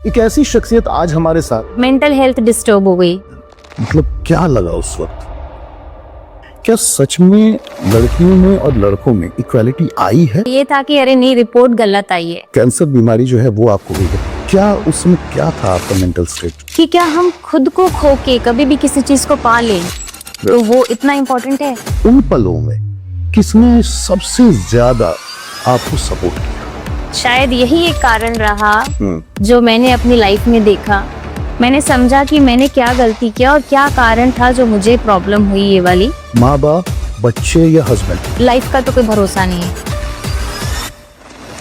एक ऐसी शख्सियत आज हमारे साथ। मेंटल हेल्थ डिस्टर्ब हो गई। मतलब क्या लगा उस वक्त? क्या सच में लड़कियों में और लड़कों में इक्वालिटी आई है? ये था कि अरे नहीं, रिपोर्ट गलत आई है। कैंसर बीमारी जो है वो आपको हुई है, क्या उसमें क्या था आपका मेंटल स्टेट? कि क्या हम खुद को खो के कभी भी किसी चीज को पा लें, तो वो इतना इम्पोर्टेंट है। उन पलों में किसने सबसे ज्यादा आपको सपोर्ट किया? शायद यही एक कारण रहा जो मैंने अपनी लाइफ में देखा। मैंने समझा कि मैंने क्या गलती किया और क्या कारण था जो मुझे प्रॉब्लम हुई ये वाली। माँ बाप, बच्चे या हस्बैंड? लाइफ का तो कोई भरोसा नहीं है।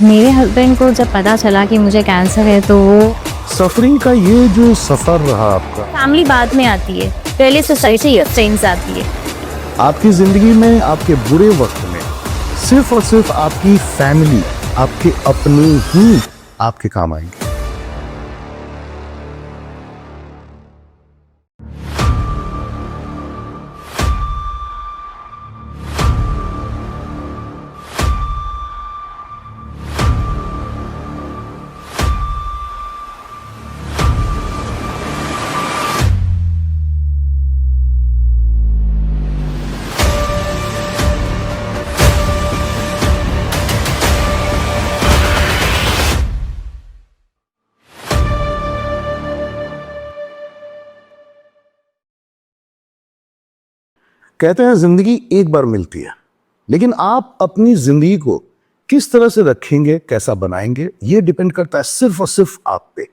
मेरे हस्बैंड को जब पता चला कि मुझे कैंसर है तो वो सफरिंग का ये जो सफर रहा आपका, फैमिली बाद में आती है, पहले सोसाइटी फ्रेंड्स आती है। आपकी जिंदगी में आपके बुरे वक्त में सिर्फ और सिर्फ आपकी फैमिली, आपके अपने ही आपके काम आएंगे। कहते हैं जिंदगी एक बार मिलती है, लेकिन आप अपनी जिंदगी को किस तरह से रखेंगे, कैसा बनाएंगे, ये डिपेंड करता है सिर्फ और सिर्फ आप पे।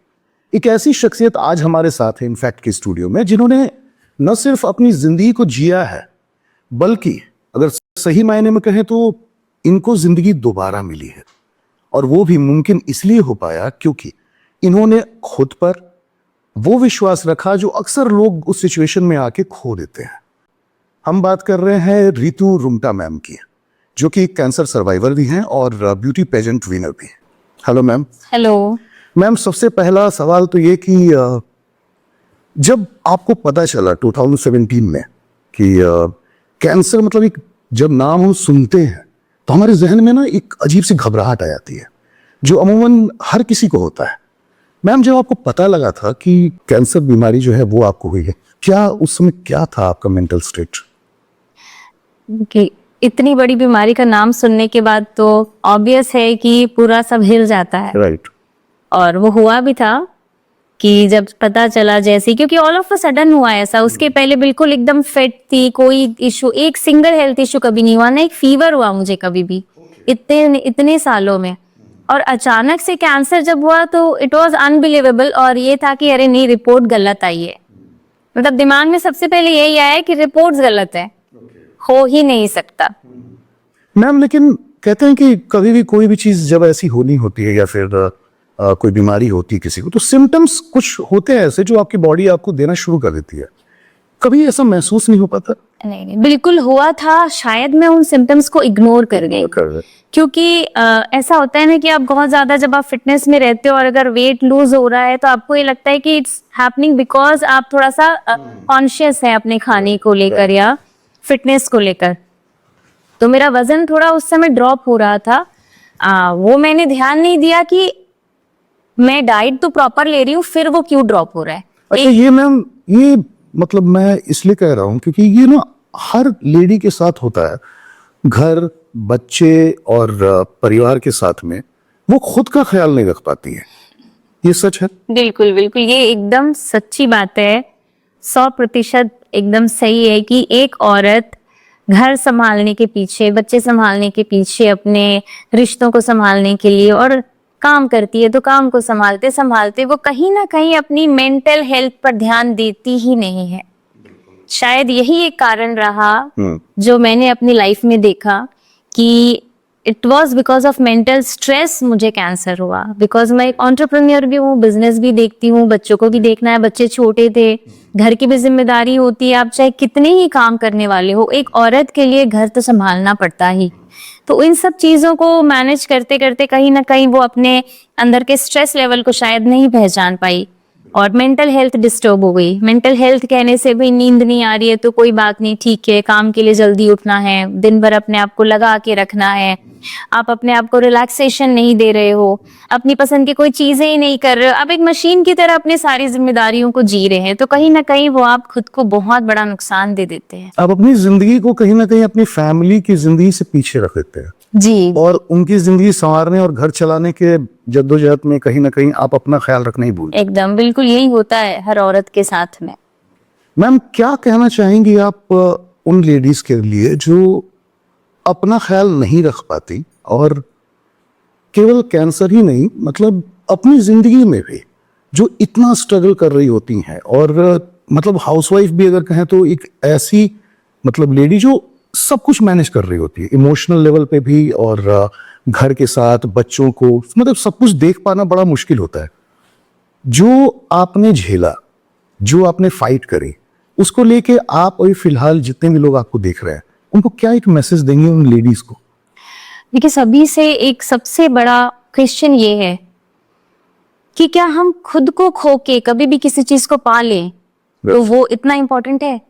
एक ऐसी शख्सियत आज हमारे साथ है इनफैक्ट के स्टूडियो में, जिन्होंने न सिर्फ अपनी जिंदगी को जिया है, बल्कि अगर सही मायने में कहें तो इनको जिंदगी दोबारा मिली है। और वो भी मुमकिन इसलिए हो पाया क्योंकि इन्होंने खुद पर वो विश्वास रखा जो अक्सर लोग उस सिचुएशन में आके खो देते हैं। हम बात कर रहे हैं रितु रुंगटा मैम की, जो कि कैंसर सर्वाइवर भी हैं और ब्यूटी पेजेंट विनर भी हैं। Hello ma'am. हेलो मैम, सबसे पहला सवाल तो ये कि जब आपको पता चला 2017 में कि कैंसर, मतलब एक जब नाम हम सुनते हैं तो हमारे जहन में ना एक अजीब सी घबराहट आ जाती है, जो अमूमन हर किसी को होता है। मैम, जब आपको पता लगा था कि कैंसर बीमारी जो है वो आपको हुई है, क्या उस समय क्या था आपका मेंटल स्टेट? कि इतनी बड़ी बीमारी का नाम सुनने के बाद तो ऑब्वियस है कि पूरा सब हिल जाता है। राइट। और वो हुआ भी था कि जब पता चला, जैसे क्योंकि ऑल ऑफ अ सडन हुआ ऐसा। उसके पहले बिल्कुल एकदम फिट थी, कोई इशू, एक सिंगल हेल्थ इशू कभी नहीं हुआ, ना एक फीवर हुआ मुझे कभी भी इतने सालों में। और अचानक से कैंसर जब हुआ तो इट वाज अनबिलीवेबल। और ये था कि अरे नहीं, रिपोर्ट गलत आई है। मतलब दिमाग में सबसे पहले यही आया कि रिपोर्ट्स गलत है, हो ही नहीं सकता। मैम, लेकिन कहते हैं कि कभी भी कोई भी चीज जब ऐसी होनी होती है या फिर कोई बीमारी होती है किसी को, तो सिम्टम्स कुछ होते हैं ऐसे जो आपकी बॉडी आपको देना शुरू कर देती है। कभी ऐसा महसूस नहीं हो पाता? नहीं, बिल्कुल हुआ था। शायद मैं उन सिम्टम्स को इग्नोर कर गई, क्योंकि ऐसा होता है ना कि आप बहुत ज्यादा जब आप फिटनेस में रहते हो और अगर वेट लूज हो रहा है तो आपको ये लगता है कि इट्स हैपनिंग बिकॉज आप थोड़ा सा कॉन्शियस है अपने खाने को लेकर या फिटनेस को लेकर। तो मेरा वजन थोड़ा उस समय ड्रॉप हो रहा था। वो मैंने ध्यान नहीं दिया कि मैं डाइट तो प्रॉपर ले रही हूँ, फिर वो क्यों ड्रॉप हो रहा है। अच्छा, ये मैम, ये मतलब मैं इसलिए कह रहा हूँ क्योंकि ये ना हर लेडी के साथ होता है। घर, बच्चे और परिवार के साथ में वो खुद का ख्याल नहीं रख पाती है। ये सच है? बिल्कुल बिल्कुल, ये एकदम सच्ची बात है। 100% एकदम सही है कि एक औरत घर संभालने के पीछे, बच्चे संभालने के पीछे, अपने रिश्तों को संभालने के लिए और काम करती है, तो काम को संभालते संभालते वो कहीं ना कहीं अपनी मेंटल हेल्थ पर ध्यान देती ही नहीं है। शायद यही एक कारण रहा जो मैंने अपनी लाइफ में देखा कि it was because of mental stress मुझे कैंसर हुआ। बिकॉज मैं एक एंटरप्रेन्योर भी हूँ, बिजनेस भी देखती हूँ, बच्चों को भी देखना है, बच्चे छोटे थे, घर की भी जिम्मेदारी होती है। आप चाहे कितने ही काम करने वाले हो, एक औरत के लिए घर तो संभालना पड़ता ही। तो इन सब चीजों को मैनेज करते करते कहीं ना कहीं वो अपने अंदर के स्ट्रेस लेवल को शायद नहीं पहचान पाई। और मेंटल हेल्थ डिस्टर्ब हो गई। मेंटल हेल्थ कहने से भाई नींद नहीं आ रही है तो कोई बात नहीं, ठीक है, काम के लिए जल्दी उठना है, दिन भर अपने आप को लगा के रखना है, आप अपने आप को रिलैक्सेशन नहीं दे रहे हो, अपनी पसंद की कोई चीजें ही नहीं कर रहे हो, आप एक मशीन की तरह अपनी सारी जिम्मेदारियों को जी रहे हैं, तो कहीं ना कहीं वो आप खुद को बहुत बड़ा नुकसान दे देते हैं। आप अपनी जिंदगी को कहीं ना कहीं अपनी फैमिली की जिंदगी से पीछे रख देते हैं जी और उनकी जिंदगी संवारने और घर चलाने के जद्दोजहद में कहीं ना कहीं आप अपना ख्याल रखना ही भूल। एकदम बिल्कुल यही होता है हर औरत के साथ में। मैम क्या कहना चाहेंगी आप उन लेडीज के लिए जो अपना ख्याल नहीं रख पाती और केवल कैंसर ही नहीं मतलब अपनी जिंदगी में भी जो इतना स्ट्रगल कर रही होती हैं और मतलब हाउसवाइफ भी अगर कहें तो एक ऐसी मतलब लेडी जो सब कुछ मैनेज कर रही होती है इमोशनल लेवल पे भी और घर के साथ बच्चों को मतलब सब कुछ देख पाना बड़ा मुश्किल होता है। जो आपने झेला, जो आपने फाइट करी, उसको लेके आप अभी फिलहाल जितने भी लोग आपको देख रहे हैं उनको क्या एक मैसेज देंगे उन लेडीज को? देखिए सभी से एक सबसे बड़ा क्वेश्चन ये है कि क्या हम खुद को खो के कभी भी किसी चीज को पा लें तो वो इतना इम्पोर्टेंट है?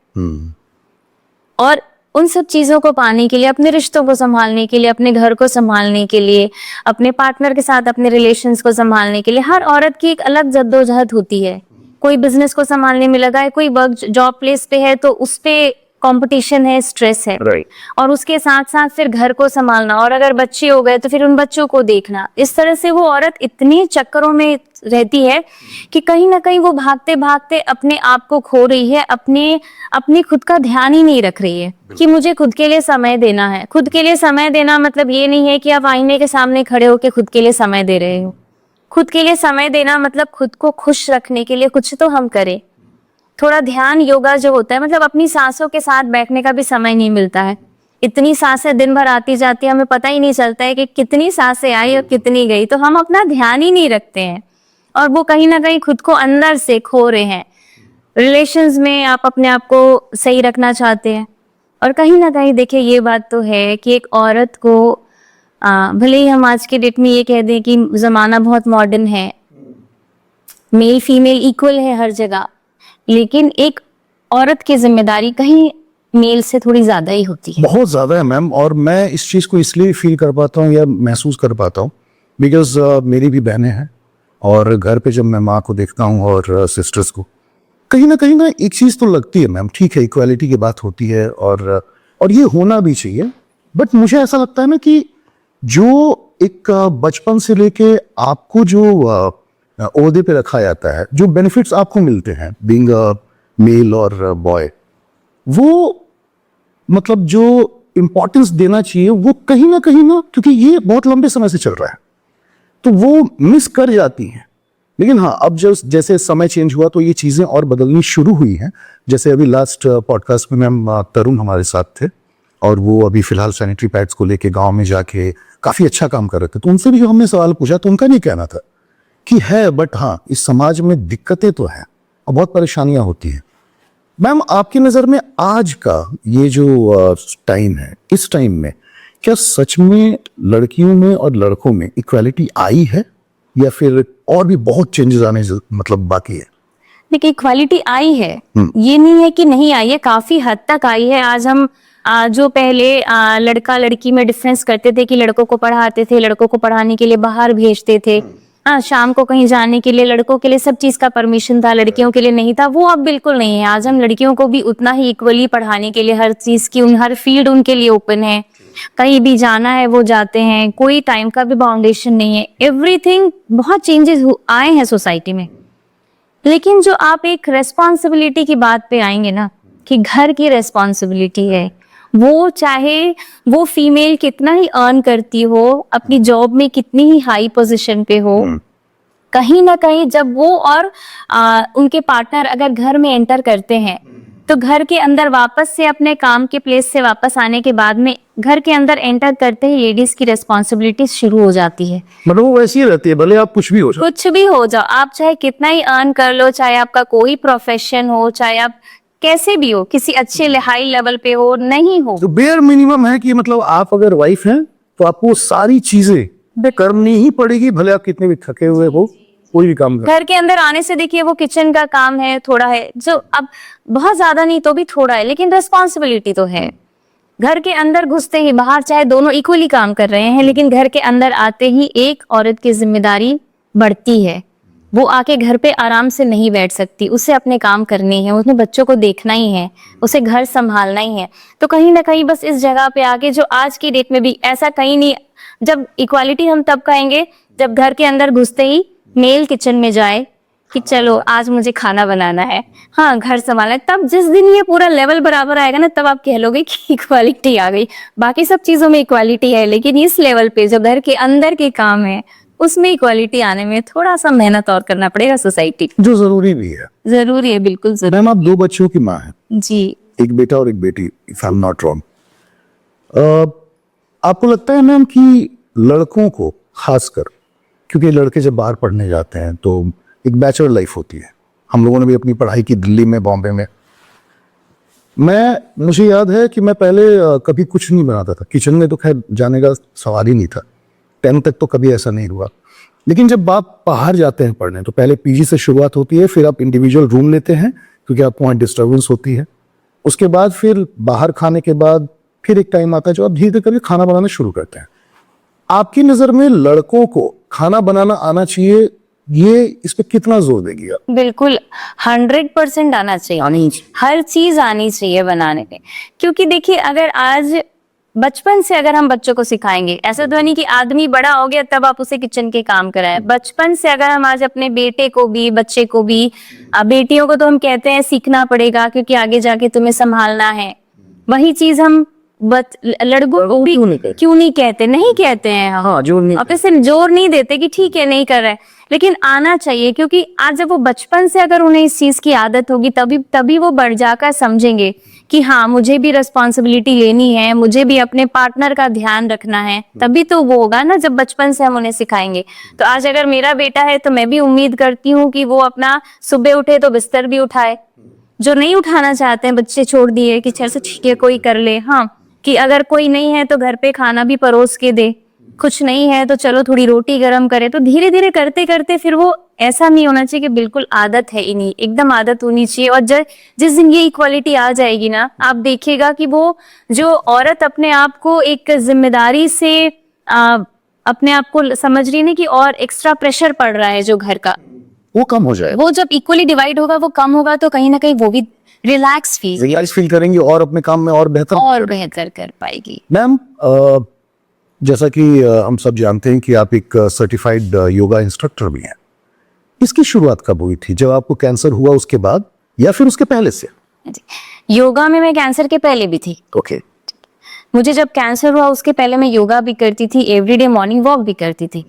और उन सब चीजों को पाने के लिए, अपने रिश्तों को संभालने के लिए, अपने घर को संभालने के लिए, अपने पार्टनर के साथ अपने रिलेशंस को संभालने के लिए हर औरत की एक अलग जद्दोजहद होती है। कोई बिजनेस को संभालने में लगा है, कोई वर्क जॉब प्लेस पे है तो उस पे कंपटीशन है, स्ट्रेस है, और उसके साथ साथ फिर घर को संभालना, और अगर बच्चे हो गए तो फिर उन बच्चों को देखना। इस तरह से वो औरत इतने चक्करों में रहती है कि कहीं ना कहीं वो भागते भागते अपने आप को खो रही है, अपने खुद का ध्यान ही नहीं रख रही है कि मुझे खुद के लिए समय देना है। खुद के लिए समय देना मतलब ये नहीं है कि आप आईने के सामने खड़े होकर खुद के लिए समय दे रहे हो। खुद के लिए समय देना मतलब खुद को खुश रखने के लिए कुछ तो हम करें। थोड़ा ध्यान, योगा जो होता है, मतलब अपनी सांसों के साथ बैठने का भी समय नहीं मिलता है। इतनी सांसें दिन भर आती जाती है, हमें पता ही नहीं चलता है कि कितनी सांसें आई और कितनी गई, तो हम अपना ध्यान ही नहीं रखते हैं और वो कहीं ना कहीं खुद को अंदर से खो रहे हैं। रिलेशंस में आप अपने आप को सही रखना चाहते हैं और कहीं ना कहीं देखिए ये बात तो है कि एक औरत को भले ही हम आज के डेट में ये कह दें कि जमाना बहुत मॉडर्न है, मेल फीमेल इक्वल है हर जगह, लेकिन एक औरत की जिम्मेदारी कहीं मेल से थोड़ी ज्यादा ही होती है। बहुत ज्यादा है मैम, और मैं इस चीज को इसलिए फील कर पाता हूँ या महसूस कर पाता हूँ बिकॉज मेरी भी बहनें हैं और घर पे जब मैं माँ को देखता हूँ और सिस्टर्स को, कहीं ना एक चीज तो लगती है मैम, ठीक है इक्वालिटी की बात होती है और ये होना भी चाहिए, बट मुझे ऐसा लगता है ना कि जो एक बचपन से लेके आपको जो ओहदे पे रखा जाता है, जो बेनिफिट्स आपको मिलते हैं बीइंग मेल और बॉय, वो मतलब जो इंपॉर्टेंस देना चाहिए वो कहीं ना क्योंकि ये बहुत लंबे समय से चल रहा है तो वो मिस कर जाती हैं। लेकिन हाँ, अब जैसे समय चेंज हुआ तो ये चीजें और बदलनी शुरू हुई हैं। जैसे अभी लास्ट पॉडकास्ट में मैम तरुण हमारे साथ थे और वो अभी फिलहाल सैनिटरी पैड्स को लेके गांव में जाके काफी अच्छा काम कर रहे थे, तो उनसे भी हमने सवाल पूछा तो उनका नहीं कहना था कि है, बट हाँ इस समाज में दिक्कतें तो हैं और बहुत परेशानियां होती हैं। मैम आपकी नजर में आज का ये जो टाइम है, इस टाइम में क्या सच में लड़कियों में और लड़कों में इक्वालिटी आई है या फिर और भी बहुत चेंजेस आने मतलब बाकी है? देखिए इक्वालिटी आई है, ये नहीं है कि नहीं आई है, काफी हद तक आई है। आज हम जो पहले लड़का लड़की में डिफरेंस करते थे कि लड़कों को पढ़ाते थे, लड़कों को पढ़ाने के लिए बाहर भेजते थे, शाम को कहीं जाने के लिए लड़कों के लिए सब चीज का परमिशन था, लड़कियों के लिए नहीं था, वो अब बिल्कुल नहीं है। आज हम लड़कियों को भी उतना ही इक्वली पढ़ाने के लिए हर चीज की हर फील्ड उनके लिए ओपन है, कहीं भी जाना है वो जाते हैं, कोई टाइम का भी बाउंडेशन नहीं है। एवरीथिंग बहुत चेंजेस आए हैं सोसाइटी में। लेकिन जो आप एक रेस्पॉन्सिबिलिटी की बात पे आएंगे ना कि घर की रेस्पॉन्सिबिलिटी है, वो चाहे वो फीमेल कितना ही अर्न करती हो, अपनी जॉब में कितनी ही हाई पोजीशन पे हो, कहीं ना कहीं जब वो और उनके पार्टनर अगर घर में एंटर करते हैं तो घर के अंदर वापस से अपने काम के प्लेस से वापस आने के बाद में घर के अंदर एंटर करते ही लेडीज की रेस्पॉन्सिबिलिटी शुरू हो जाती है। मतलब वो वैसी ही रहती है, भले आप कुछ भी हो जाओ, कुछ भी हो जाओ, आप चाहे कितना ही अर्न कर लो, चाहे आपका कोई प्रोफेशन हो, चाहे आप कैसे भी हो, किसी अच्छे हाई लेवल पे हो नहीं हो, तो बेयर मिनिमम है कि मतलब आप अगर वाइफ हैं तो आपको सारी चीजें करनी ही पड़ेगी, भले आप कितने भी थके हुए हो, कोई भी काम कर। घर के अंदर आने से देखिए वो किचन का काम है, थोड़ा है जो अब बहुत ज्यादा नहीं तो भी थोड़ा है, लेकिन रिस्पॉन्सिबिलिटी तो है। घर के अंदर घुसते ही बाहर चाहे दोनों इक्वली काम कर रहे हैं, लेकिन घर के अंदर आते ही एक औरत की जिम्मेदारी बढ़ती है। वो आके घर पे आराम से नहीं बैठ सकती, उसे अपने काम करने हैं, उसने बच्चों को देखना ही है, उसे घर संभालना ही है। तो कहीं ना कहीं बस इस जगह पे आके जो आज की डेट में भी ऐसा कहीं नहीं, जब इक्वालिटी हम तब कहेंगे जब घर के अंदर घुसते ही मेल किचन में जाए कि चलो आज मुझे खाना बनाना है, हाँ घर संभालना है, तब जिस दिन ये पूरा लेवल बराबर आएगा ना, तब आप कह लोगे कि इक्वालिटी आ गई। बाकी सब चीजों में इक्वालिटी है, लेकिन इस लेवल पे जब घर के अंदर के काम है उसमें इक्वालिटी आने में थोड़ा सा मेहनत और करना पड़ेगा सोसाइटी को। जो जरूरी भी है। जरूरी है, बिल्कुल जरूरी। मैम, आप 2 बच्चों की माँ हैं। जी। एक बेटा और एक बेटी, if I am not wrong. आपको लगता है मैम कि लड़कों को खासकर, क्योंकि लड़के जब बाहर पढ़ने जाते हैं तो एक बैचलर लाइफ होती है, हम लोगों ने भी अपनी पढ़ाई की दिल्ली में, बॉम्बे में। मुझे याद है कि मैं पहले कभी कुछ नहीं बनाता था, किचन में तो खैर जाने का सवाल ही नहीं था, 10 तक तो कभी ऐसा नहीं हुआ। लेकिन जब आप बाहर जाते हैं पढ़ने तो पहले पीजी से शुरुआत होती है, फिर आप इंडिविजुअल रूम लेते हैं क्योंकि आपको वहाँ डिस्टर्बेंस होती है। उसके बाद फिर बाहर खाने के बाद फिर एक टाइम आता है जो आप धीरे धीरे करके खाना बनाना शुरू करते हैं। आपकी नजर में लड़कों को खाना बनाना आना चाहिए, ये इस पे कितना जोर देगी आप? बिल्कुल 100% आना चाहिए, हर चीज आनी चाहिए बनाने में। क्योंकि देखिए अगर आज बचपन से अगर हम बच्चों को सिखाएंगे, ऐसा तो नहीं कि आदमी बड़ा हो गया तब आप उसे किचन के काम कराएं। बचपन से अगर हम आज अपने बेटे को भी, बच्चे को भी, बेटियों को तो हम कहते हैं सीखना पड़ेगा क्योंकि आगे जाके तुम्हें संभालना है, वही चीज हम लड़कों को भी क्यों नहीं कहते, नहीं कहते हैं हम। हाँ, जोर नहीं, आप इसे जोर नहीं देते कि ठीक है नहीं कर रहे, लेकिन आना चाहिए। क्योंकि आज जब वो बचपन से अगर उन्हें इस चीज की आदत होगी तभी वो बढ़ जाकर समझेंगे कि हाँ मुझे भी रिस्पॉन्सिबिलिटी लेनी है, मुझे भी अपने पार्टनर का ध्यान रखना है। तभी तो वो होगा ना जब बचपन से हम उन्हें सिखाएंगे। तो आज अगर मेरा बेटा है तो मैं भी उम्मीद करती हूँ कि वो अपना सुबह उठे तो बिस्तर भी उठाए, जो नहीं उठाना चाहते हैं बच्चे छोड़ दिए कि चल से ठीक है कोई कर ले, हाँ कि अगर कोई नहीं है तो घर पे खाना भी परोस के दे, कुछ नहीं है तो चलो थोड़ी रोटी गरम करे। तो धीरे धीरे करते करते फिर वो ऐसा नहीं होना चाहिए कि बिल्कुल आदत है ही नहीं, एकदम आदत होनी चाहिए। और जिस दिन ये इक्वालिटी आ जाएगी ना, आप देखिएगा कि वो जो औरत अपने आप को एक जिम्मेदारी से अपने आप को समझ रही है कि और एक्स्ट्रा प्रेशर पड़ रहा है जो घर का, वो कम हो जाए। वो जब इक्वली डिवाइड होगा वो कम होगा तो कहीं ना कहीं वो भी रिलैक्स फील करेंगी और अपने काम में और बेहतर कर पाएगी। मैम, जैसा कि हम सब जानते हैं कि आप एक सर्टिफाइड योगा इंस्ट्रक्टर भी हैं। इसकी शुरुआत कब हुई थी? जब आपको कैंसर हुआ उसके बाद या फिर उसके पहले से? योगा में मैं कैंसर के पहले भी थी। ओके। मुझे जब कैंसर हुआ उसके पहले मैं योगा भी करती थी, एवरीडे मॉर्निंग वॉक भी करती थी।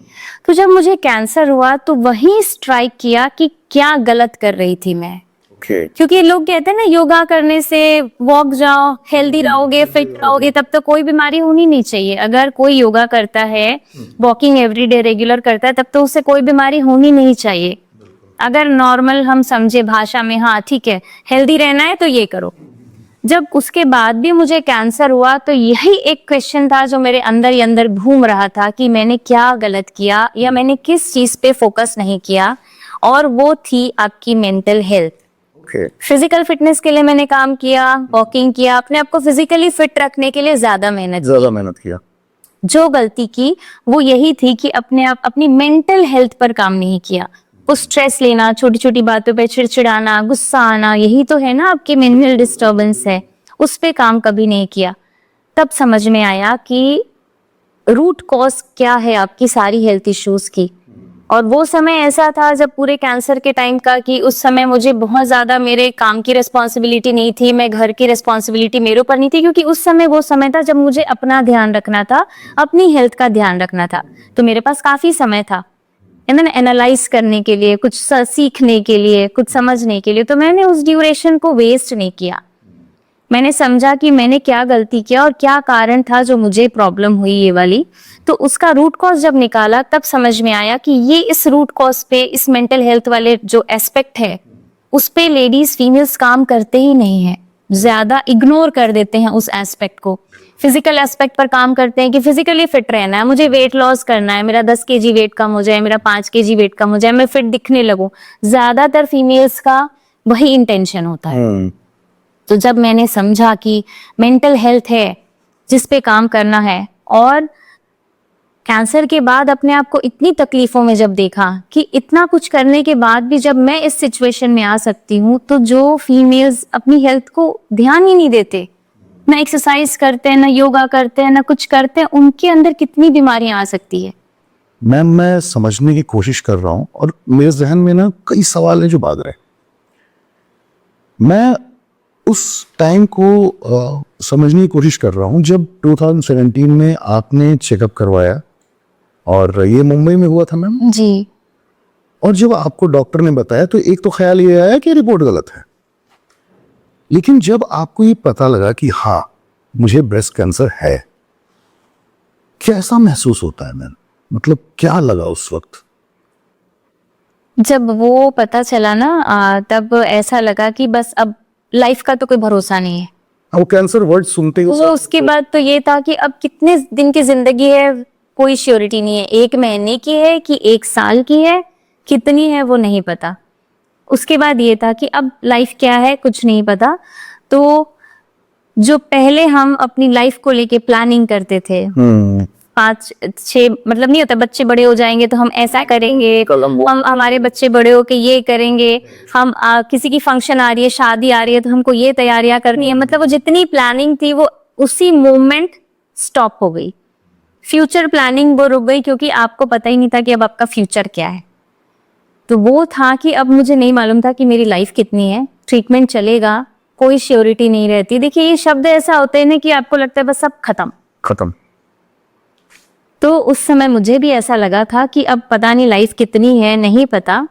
तो जब मुझे कैंसर हुआ तो वही स्ट्राइक किया कि क्या गलत कर रही थी मैं। क्योंकि लोग कहते हैं ना योगा करने से, वॉक जाओ, हेल्दी रहोगे, फिट रहोगे, तब तो कोई बीमारी होनी नहीं चाहिए। अगर कोई योगा करता है, वॉकिंग एवरीडे रेगुलर करता है, तब तो उससे कोई बीमारी होनी नहीं चाहिए। अगर नॉर्मल हम समझे भाषा में, हाँ ठीक है हेल्दी रहना है तो ये करो। जब उसके बाद भी मुझे कैंसर हुआ तो यही एक क्वेश्चन था जो मेरे अंदर ही अंदर घूम रहा था कि मैंने क्या गलत किया या मैंने किस चीज पे फोकस नहीं किया, और वो थी आपकी मेंटल हेल्थ। फिजिकल फिटनेस के लिए मैंने काम किया, वॉकिंग किया, अपने आप को फिजिकली फिट रखने के लिए ज्यादा मेहनत किया। जो गलती की वो यही थी कि अपनी मेंटल हेल्थ पर काम नहीं किया। वो स्ट्रेस लेना, छोटी छोटी बातों पे चिड़चिड़ाना, गुस्सा आना, यही तो है ना आपकी मेंटल डिस्टर्बेंस है, उस पे काम कभी नहीं किया। तब समझ में आया कि रूट कॉज क्या है आपकी सारी हेल्थ इश्यूज की। और वो समय ऐसा था जब पूरे कैंसर के टाइम का कि उस समय मुझे बहुत ज्यादा मेरे काम की रिस्पॉन्सिबिलिटी नहीं थी, मैं घर की रिस्पॉन्सिबिलिटी मेरे ऊपर नहीं थी, क्योंकि उस समय वो समय था जब मुझे अपना ध्यान रखना था, अपनी हेल्थ का ध्यान रखना था। तो मेरे पास काफी समय था एनालाइज करने के लिए, कुछ सीखने के लिए, कुछ समझने के लिए। तो मैंने उस ड्यूरेशन को वेस्ट नहीं किया। मैंने समझा कि मैंने क्या गलती किया और क्या कारण था जो मुझे प्रॉब्लम हुई ये वाली। तो उसका रूट कॉज जब निकाला तब समझ में आया कि ये इस रूट कॉज पे, इस मेंटल हेल्थ वाले जो एस्पेक्ट है उस पे लेडीज फीमेल्स काम करते ही नहीं है। ज्यादा इग्नोर कर देते हैं उस एस्पेक्ट को। फिजिकल एस्पेक्ट पर काम करते हैं कि फिजिकली फिट रहना है, मुझे वेट लॉस करना है, मेरा 10 kg वेट कम हो जाए, मेरा 5 kg वेट कम हो जाए, मैं फिट दिखने लगूं। ज्यादातर फीमेल्स का वही इंटेंशन होता है। तो जब मैंने समझा कि मेंटल हेल्थ है जिस पे काम करना है, और कैंसर के बाद अपने आप को इतनी तकलीफों में जब देखा कि इतना कुछ करने के बाद भी जब मैं इस सिचुएशन में आ सकती हूँ, तो जो फीमेल्स अपनी हेल्थ को ध्यान ही नहीं देते, ना एक्सरसाइज करते हैं, ना योगा करते हैं, ना कुछ करते हैं, उनके अंदर कितनी बीमारियां आ सकती है। मैम मैं समझने की कोशिश कर रहा हूं और मेरे जहन में ना कई सवाल हैं जो भाग रहे हैं। मैं उस टाइम को समझने की कोशिश कर रहा हूं जब 2017 में आपने चेकअप करवाया, और ये मुंबई में हुआ था मैम। जी। और जब आपको डॉक्टर ने बताया तो एक तो ख्याल ये आया कि रिपोर्ट गलत है, लेकिन जब आपको ये पता लगा कि हाँ मुझे ब्रेस्ट कैंसर है, कैसा महसूस होता है मैम? मतलब क्या लगा उस वक्त? जब वो पता चला ना, तब ऐसा लगा कि बस अब लाइफ का तो कोई भरोसा नहीं है। वो कैंसर वर्ड सुनते ही वो उसके बाद तो ये था कि अब कितने दिन की जिंदगी है, कोई श्योरिटी नहीं है। 1 महीने की है कि 1 साल की है, कितनी है वो नहीं पता। उसके बाद ये था कि अब लाइफ क्या है कुछ नहीं पता। तो जो पहले हम अपनी लाइफ को लेके प्लानिंग करते थे, 5-6 मतलब नहीं होता, बच्चे बड़े हो जाएंगे तो हम ऐसा करेंगे, हम हमारे बच्चे बड़े होके ये करेंगे, हम किसी की फंक्शन आ रही है, शादी आ रही है, तो हमको ये तैयारियां करनी है। मतलब वो जितनी प्लानिंग थी वो उसी मोमेंट स्टॉप हो गई। फ्यूचर प्लानिंग वो रुक गई, क्योंकि आपको पता ही नहीं था कि अब आपका फ्यूचर क्या है। तो वो था कि अब मुझे नहीं मालूम था कि मेरी लाइफ कितनी है, ट्रीटमेंट चलेगा, कोई श्योरिटी नहीं रहती। देखिए ये शब्द ऐसा होते हैं ना कि आपको लगता है बस सब खत्म। तो उस समय मुझे भी ऐसा लगा था कि अब पता नहीं लाइफ कितनी है, नहीं पता।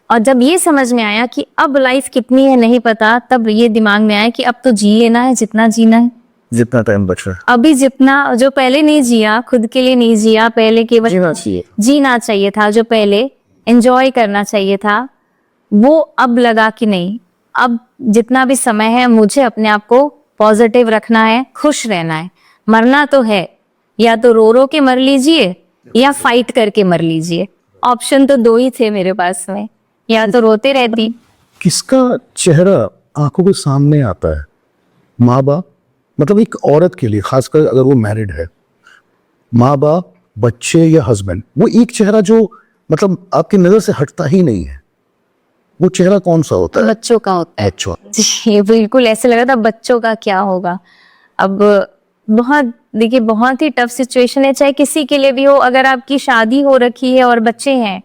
और जब ये समझ में आया कि अब लाइफ कितनी है नहीं पता, तब ये दिमाग में आया कि अब तो जी लेना है जितना जीना है, जितना टाइम बचा। अभी जितना, जो पहले नहीं जिया, खुद के लिए नहीं जिया, पहले केवल जीना चाहिए था, जो पहले एंजॉय करना चाहिए था, वो अब लगा कि नहीं, अब जितना भी समय है मुझे अपने आप को पॉजिटिव रखना है, खुश रहना है। मरना तो है, या तो रो रो के मर लीजिए या फाइट करके मर लीजिए। ऑप्शन तो 2 ही थे मेरे पास में, या तो रोते रहती। किसका चेहरा आंखों के सामने आता है? माँ बाप, मतलब एक औरत के लिए खासकर अगर वो मैरिड है, माँ बाप, बच्चे या हस्बैंड, वो एक चेहरा जो मतलब आपकी नजर से हटता ही नहीं है, वो चेहरा कौन सा होता है? बच्चों का होता है। जी बिल्कुल, ऐसे लगा था बच्चों का क्या होगा। अब देखिए बहुत ही टफ सिचुएशन है, चाहे किसी के लिए भी हो। अगर आपकी शादी हो रखी है और बच्चे हैं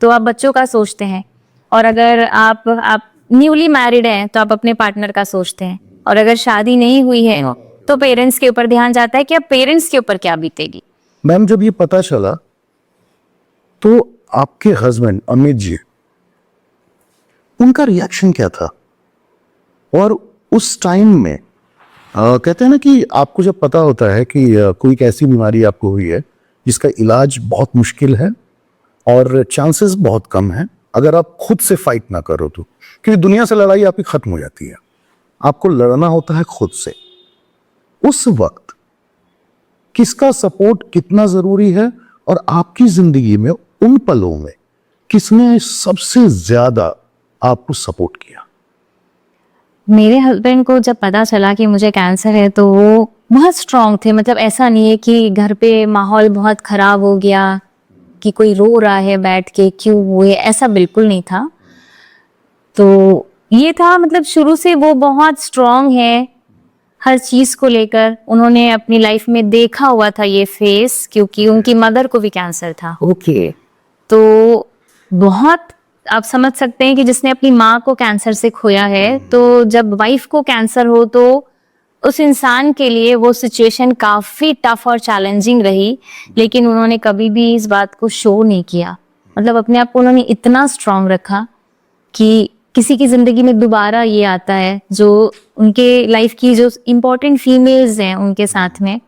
तो आप बच्चों का सोचते हैं, और अगर आप न्यूली मैरिड हैं तो आप अपने पार्टनर का सोचते हैं, और अगर शादी नहीं हुई है तो पेरेंट्स के ऊपर ध्यान जाता है कि अब पेरेंट्स के ऊपर क्या बीतेगी। मैम जब ये पता चला तो आपके हस्बैंड अमित जी, उनका रिएक्शन क्या था? और उस टाइम में कहते हैं ना कि आपको जब पता होता है कि कोई एक ऐसी बीमारी आपको हुई है जिसका इलाज बहुत मुश्किल है और चांसेस बहुत कम है अगर आप खुद से फाइट ना करो तो, क्योंकि दुनिया से लड़ाई आपकी खत्म हो जाती है, आपको लड़ना होता है खुद से। उस वक्त किसका सपोर्ट कितना जरूरी है, और आपकी जिंदगी में उन पलों में किसने सबसे ज्यादा आपको सपोर्ट किया? मेरे हस्बैंड को जब पता चला कि मुझे कैंसर है तो वो बहुत स्ट्रांग थे। मतलब ऐसा नहीं है कि घर पे माहौल बहुत खराब हो गया कि कोई रो रहा है बैठ के क्यों हुए, ऐसा बिल्कुल नहीं था। तो ये था, मतलब शुरू से वो बहुत स्ट्रांग है हर चीज को लेकर। उन्होंने अपनी लाइफ में देखा हुआ था ये फेस, क्योंकि उनकी मदर को भी कैंसर था। तो बहुत आप समझ सकते हैं कि जिसने अपनी माँ को कैंसर से खोया है, तो जब वाइफ को कैंसर हो तो उस इंसान के लिए वो सिचुएशन काफी टफ और चैलेंजिंग रही। लेकिन उन्होंने कभी भी इस बात को शो नहीं किया। मतलब अपने आप को उन्होंने इतना स्ट्रांग रखा कि किसी की जिंदगी में दोबारा ये आता है जो उनके लाइफ की जो इम्पोर्टेंट फीमेल्स हैं उनके साथ में,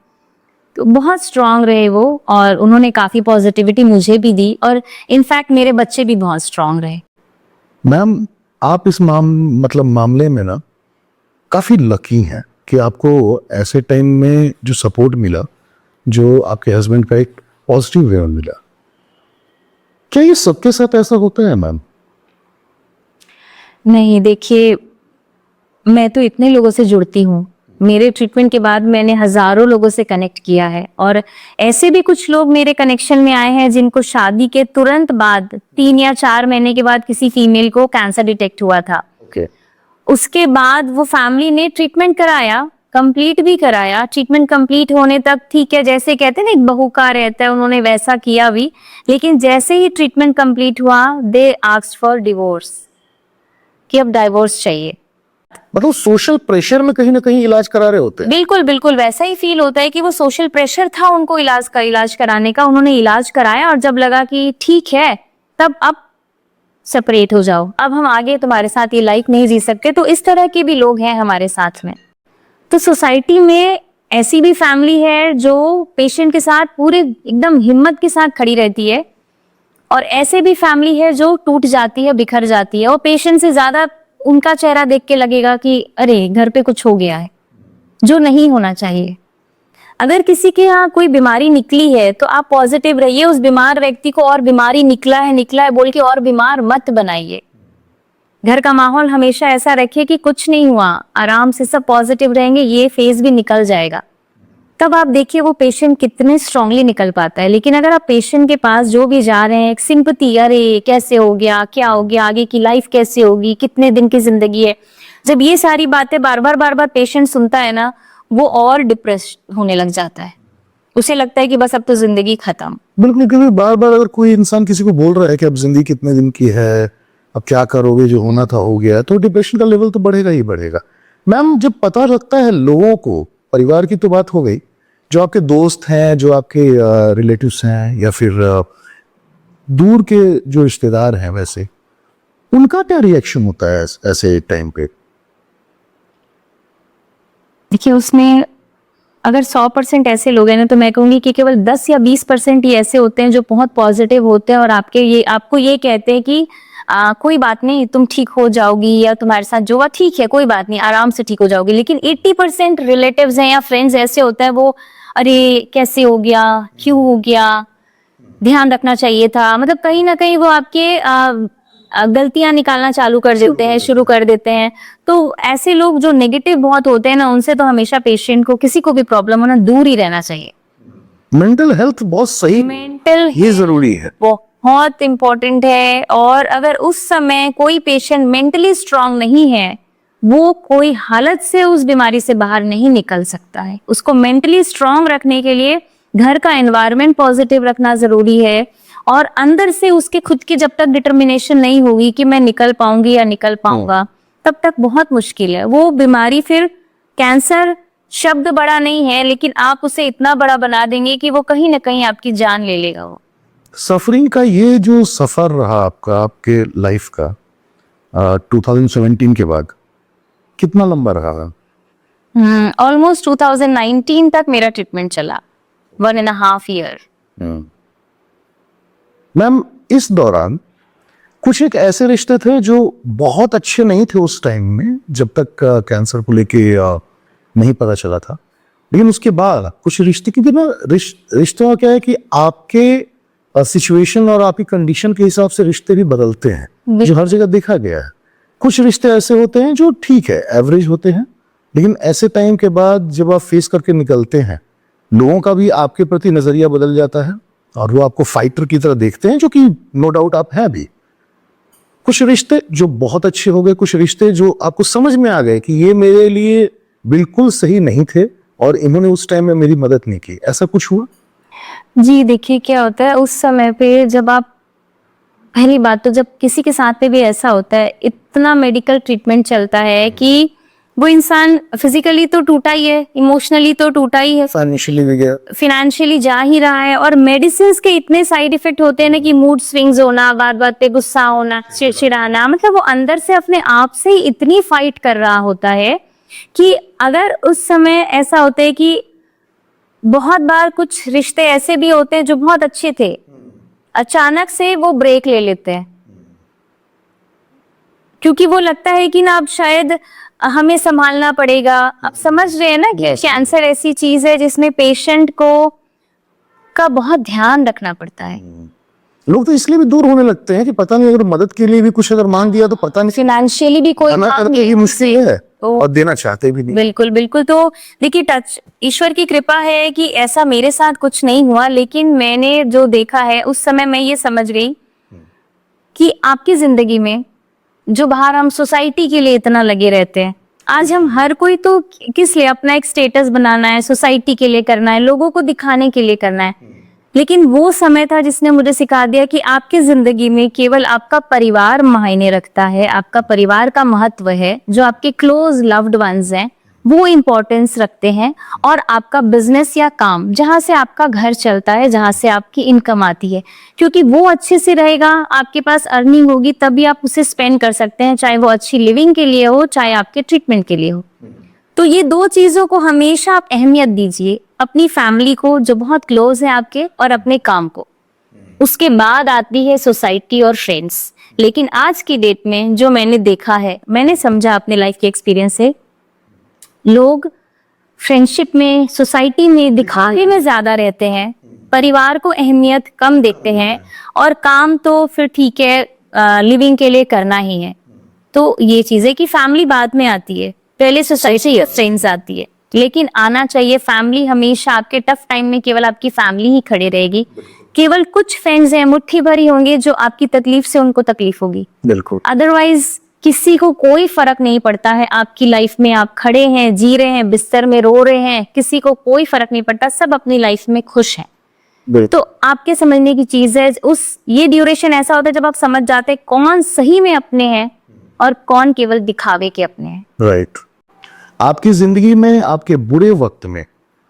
तो बहुत स्ट्रांग रहे वो। और उन्होंने काफी पॉजिटिविटी मुझे भी दी, और इनफैक्ट मेरे बच्चे भी बहुत स्ट्रांग रहे। मैम आप इस मामले में ना काफ़ी लकी हैं कि आपको ऐसे टाइम में जो सपोर्ट मिला, जो आपके हस्बैंड का एक पॉजिटिव वे में मिला। क्या ये सबके साथ ऐसा होता है मैम? नहीं, देखिए, मैं तो इतने लोगों से जुड़ती हूँ। मेरे ट्रीटमेंट के बाद मैंने हजारों लोगों से कनेक्ट किया है, और ऐसे भी कुछ लोग मेरे कनेक्शन में आए हैं जिनको शादी के तुरंत बाद 3 या 4 महीने के बाद किसी फीमेल को कैंसर डिटेक्ट हुआ था। ओके। उसके बाद वो फैमिली ने ट्रीटमेंट कराया, कंप्लीट भी कराया। ट्रीटमेंट कंप्लीट होने तक ठीक है, जैसे कहते हैं ना एक बहू का रहता है, उन्होंने वैसा किया भी। लेकिन जैसे ही ट्रीटमेंट कंप्लीट हुआ, दे आस्क्ड फॉर डिवोर्स, कि अब डाइवोर्स चाहिए। मतलब सोशल प्रेशर में कहीं ना कहीं इलाज करा रहे होते हैं। बिल्कुल बिल्कुल वैसा ही फील होता है कि वो सोशल प्रेशर था उनको इलाज कराने का। उन्होंने इलाज कराया और जब लगा कि ठीक है, तब अब सेपरेट हो जाओ, अब हम आगे तुम्हारे साथ ये लाइफ नहीं जी सकते। तो इस तरह के भी लोग हैं हमारे साथ में। तो सोसाइटी में ऐसी भी फैमिली है जो पेशेंट के साथ पूरे एकदम हिम्मत के साथ खड़ी रहती है, और ऐसे भी फैमिली है जो टूट जाती है, बिखर जाती है, और पेशेंट से ज्यादा उनका चेहरा देख के लगेगा कि अरे घर पे कुछ हो गया है, जो नहीं होना चाहिए। अगर किसी के यहाँ कोई बीमारी निकली है तो आप पॉजिटिव रहिए, उस बीमार व्यक्ति को और बीमारी निकला है बोल के और बीमार मत बनाइए। घर का माहौल हमेशा ऐसा रखिए कि कुछ नहीं हुआ, आराम से सब पॉजिटिव रहेंगे, ये फेज भी निकल जाएगा। तब आप देखिए वो पेशेंट कितने स्ट्रांगली निकल पाता है। लेकिन अगर आप पेशेंट के पास जो भी जा रहे हैं एक सिंपैथी, अरे कैसे हो गया, क्या हो गया, आगे की लाइफ कैसे होगी, कितने दिन की जिंदगी है, जब ये सारी बातें बार बार पेशेंट सुनता है ना, वो और डिप्रेस होने लग जाता है। उसे लगता है कि बस अब तो जिंदगी खत्म। बिल्कुल, क्योंकि बार बार अगर कोई इंसान किसी को बोल रहा है कि अब जिंदगी कितने दिन की है, अब क्या करोगे, जो होना था हो गया, तो डिप्रेशन का लेवल तो बढ़ेगा ही बढ़ेगा। मैम, जब पता लगता है लोगों को, परिवार की तो बात हो गई, जो आपके दोस्त हैं, जो आपके रिलेटिव्स हैं, या फिर दूर के जो रिश्तेदार हैं, वैसे उनका क्या रिएक्शन होता है ऐसे टाइम पे? देखिए, उसमें अगर 100% ऐसे लोग हैं ना, तो मैं कहूंगी कि केवल 10 या 20% ही ऐसे होते हैं जो बहुत पॉजिटिव होते हैं और आपको ये कहते हैं कि कोई बात नहीं, तुम ठीक हो जाओगी, या तुम्हारे साथ जो हुआ ठीक है, कोई बात नहीं, आराम से ठीक हो जाओगी। लेकिन 80% रिलेटिव्स हैं या फ्रेंड्स ऐसे होते हैं, वो अरे कैसे हो गया, क्यों हो गया, ध्यान रखना चाहिए था। मतलब कहीं ना कहीं वो आपके गलतियां निकालना चालू कर देते हैं, शुरू कर देते हैं। तो ऐसे लोग जो नेगेटिव बहुत होते हैं ना, उनसे तो हमेशा पेशेंट को, किसी को भी प्रॉब्लम हो ना, दूर ही रहना चाहिए। मेंटल हेल्थ बहुत सही, मेंटल ये जरूरी है, बहुत इम्पोर्टेंट है। और अगर उस समय कोई पेशेंट मेंटली स्ट्रांग नहीं है, वो कोई हालत से उस बीमारी से बाहर नहीं निकल सकता है। उसको मेंटली स्ट्रांग रखने के लिए घर का एनवायरनमेंट पॉजिटिव रखना जरूरी है, और अंदर से उसके खुद की जब तक डिटर्मिनेशन नहीं होगी कि मैं निकल पाऊंगी या निकल पाऊंगा, तब तक बहुत मुश्किल है। वो बीमारी फिर, कैंसर शब्द बड़ा नहीं है, लेकिन आप उसे इतना बड़ा बना देंगे कि वो कहीं ना कहीं आपकी जान ले लेगा। वो सफरिंग का ये जो सफर रहा आपका, आपके लाइफ का 2017 के बाद, कितना लंबा रहा? ऑलमोस्ट 2019 तक मेरा ट्रीटमेंट चला, 1.5 ईयर। मैम, इस दौरान कुछ एक ऐसे रिश्ते थे जो बहुत अच्छे नहीं थे उस टाइम में, जब तक कैंसर को लेके नहीं पता चला था। लेकिन उसके बाद कुछ रिश्ते, क्योंकि ना रिश्तों का क्या है कि आपके सिचुएशन और आपकी कंडीशन के हिसाब से रिश्ते भी बदलते हैं, जो हर जगह देखा गया है। कुछ रिश्ते ऐसे होते हैं जो ठीक है, एवरेज होते हैं, लेकिन ऐसे टाइम के बाद जब आप फेस करके निकलते हैं, लोगों का भी आपके प्रति नजरिया बदल जाता है, और वो आपको फाइटर की तरह देखते हैं, जो कि नो डाउट आप हैं भी। कुछ रिश्ते जो बहुत अच्छे हो गए, कुछ रिश्ते जो आपको समझ में आ गए कि ये मेरे लिए बिल्कुल सही नहीं थे और इन्होंने उस टाइम में मेरी मदद नहीं की, ऐसा कुछ हुआ? जी, देखिए क्या होता है उस समय पे, जब आप, पहली बात तो जब किसी के साथ पे भी ऐसा होता है, इतना मेडिकल ट्रीटमेंट चलता है कि वो इंसान फिजिकली तो टूटा ही है, इमोशनली तो टूटा ही है, फाइनेंशियली भी गया, फिनेंशियली जा ही रहा है, और मेडिसिन के इतने साइड इफेक्ट होते हैं ना कि मूड स्विंग्स होना, बात बात पे गुस्सा होना, चिड़चिड़ाना, मतलब वो अंदर से अपने आप से ही इतनी फाइट कर रहा होता है कि अगर उस समय ऐसा होता है कि बहुत बार कुछ रिश्ते ऐसे भी होते हैं जो बहुत अच्छे थे, अचानक से वो ब्रेक ले लेते हैं। क्योंकि वो लगता है कि ना अब शायद हमें संभालना पड़ेगा। आप समझ रहे हैं ना कि कैंसर ऐसी चीज है जिसमें पेशेंट को का बहुत ध्यान रखना पड़ता है। लोग तो इसलिए भी दूर होने लगते हैं कि पता नहीं, अगर मदद के लिए भी कुछ अगर मांग दिया तो पता नहीं, फिनेंशियली भी कोई खाना काम करना नहीं ही मुश्किल है तो- और देना चाहते भी नहीं। बिल्कुल बिल्कुल। तो देखिए, टच ईश्वर की कृपा है कि ऐसा मेरे साथ कुछ नहीं हुआ, लेकिन मैंने जो देखा है उस समय मैं ये समझ गई कि आपकी जिंदगी में जो बाहर हम सोसाइटी के लिए इतना लगे रहते हैं, आज हम हर कोई तो किस लिए अपना एक स्टेटस बनाना है, सोसाइटी के लिए करना है, लोगों को दिखाने के लिए करना है। लेकिन वो समय था जिसने मुझे सिखा दिया कि आपकी जिंदगी में केवल आपका परिवार मायने रखता है, आपका परिवार का महत्व है, जो आपके क्लोज लव्ड वंस हैं वो इम्पोर्टेंस रखते हैं, और आपका बिजनेस या काम जहां से आपका घर चलता है, जहां से आपकी इनकम आती है, क्योंकि वो अच्छे से रहेगा, आपके पास अर्निंग होगी, तभी आप उसे स्पेंड कर सकते हैं, चाहे वो अच्छी लिविंग के लिए हो, चाहे आपके ट्रीटमेंट के लिए हो। तो ये दो चीजों को हमेशा आप अहमियत दीजिए, अपनी फैमिली को जो बहुत क्लोज है आपके, और अपने काम को। उसके बाद आती है सोसाइटी और फ्रेंड्स। लेकिन आज की डेट में जो मैंने देखा है, मैंने समझा अपने लाइफ के एक्सपीरियंस से, लोग फ्रेंडशिप में, सोसाइटी में, दिखावे में ज्यादा रहते हैं, परिवार को अहमियत कम देते हैं, और काम तो फिर ठीक है लिविंग के लिए करना ही है। तो ये चीजें कि फैमिली बाद में आती है, पहले सोसाइटी या फ्रेंड्स आती है, लेकिन आना चाहिए फैमिली। हमेशा आपके टफ टाइम में केवल आपकी फैमिली ही खड़े रहेगी। केवल कुछ फ्रेंड्स हैं, मुट्ठी भरी होंगे, जो आपकी तकलीफ से उनको तकलीफ होगी। बिल्कुल। अदरवाइज किसी को कोई फर्क नहीं पड़ता है आपकी लाइफ में। आप खड़े हैं, जी रहे हैं, बिस्तर में रो रहे हैं, किसी को कोई फर्क नहीं पड़ता, सब अपनी लाइफ में खुश हैं। तो आपके समझने की चीज है, ये ड्यूरेशन ऐसा होता है जब आप समझ जाते हैं कौन सही में अपने हैं और कौन केवल दिखावे के अपने हैं। राइट। आपकी जिंदगी में आपके बुरे वक्त में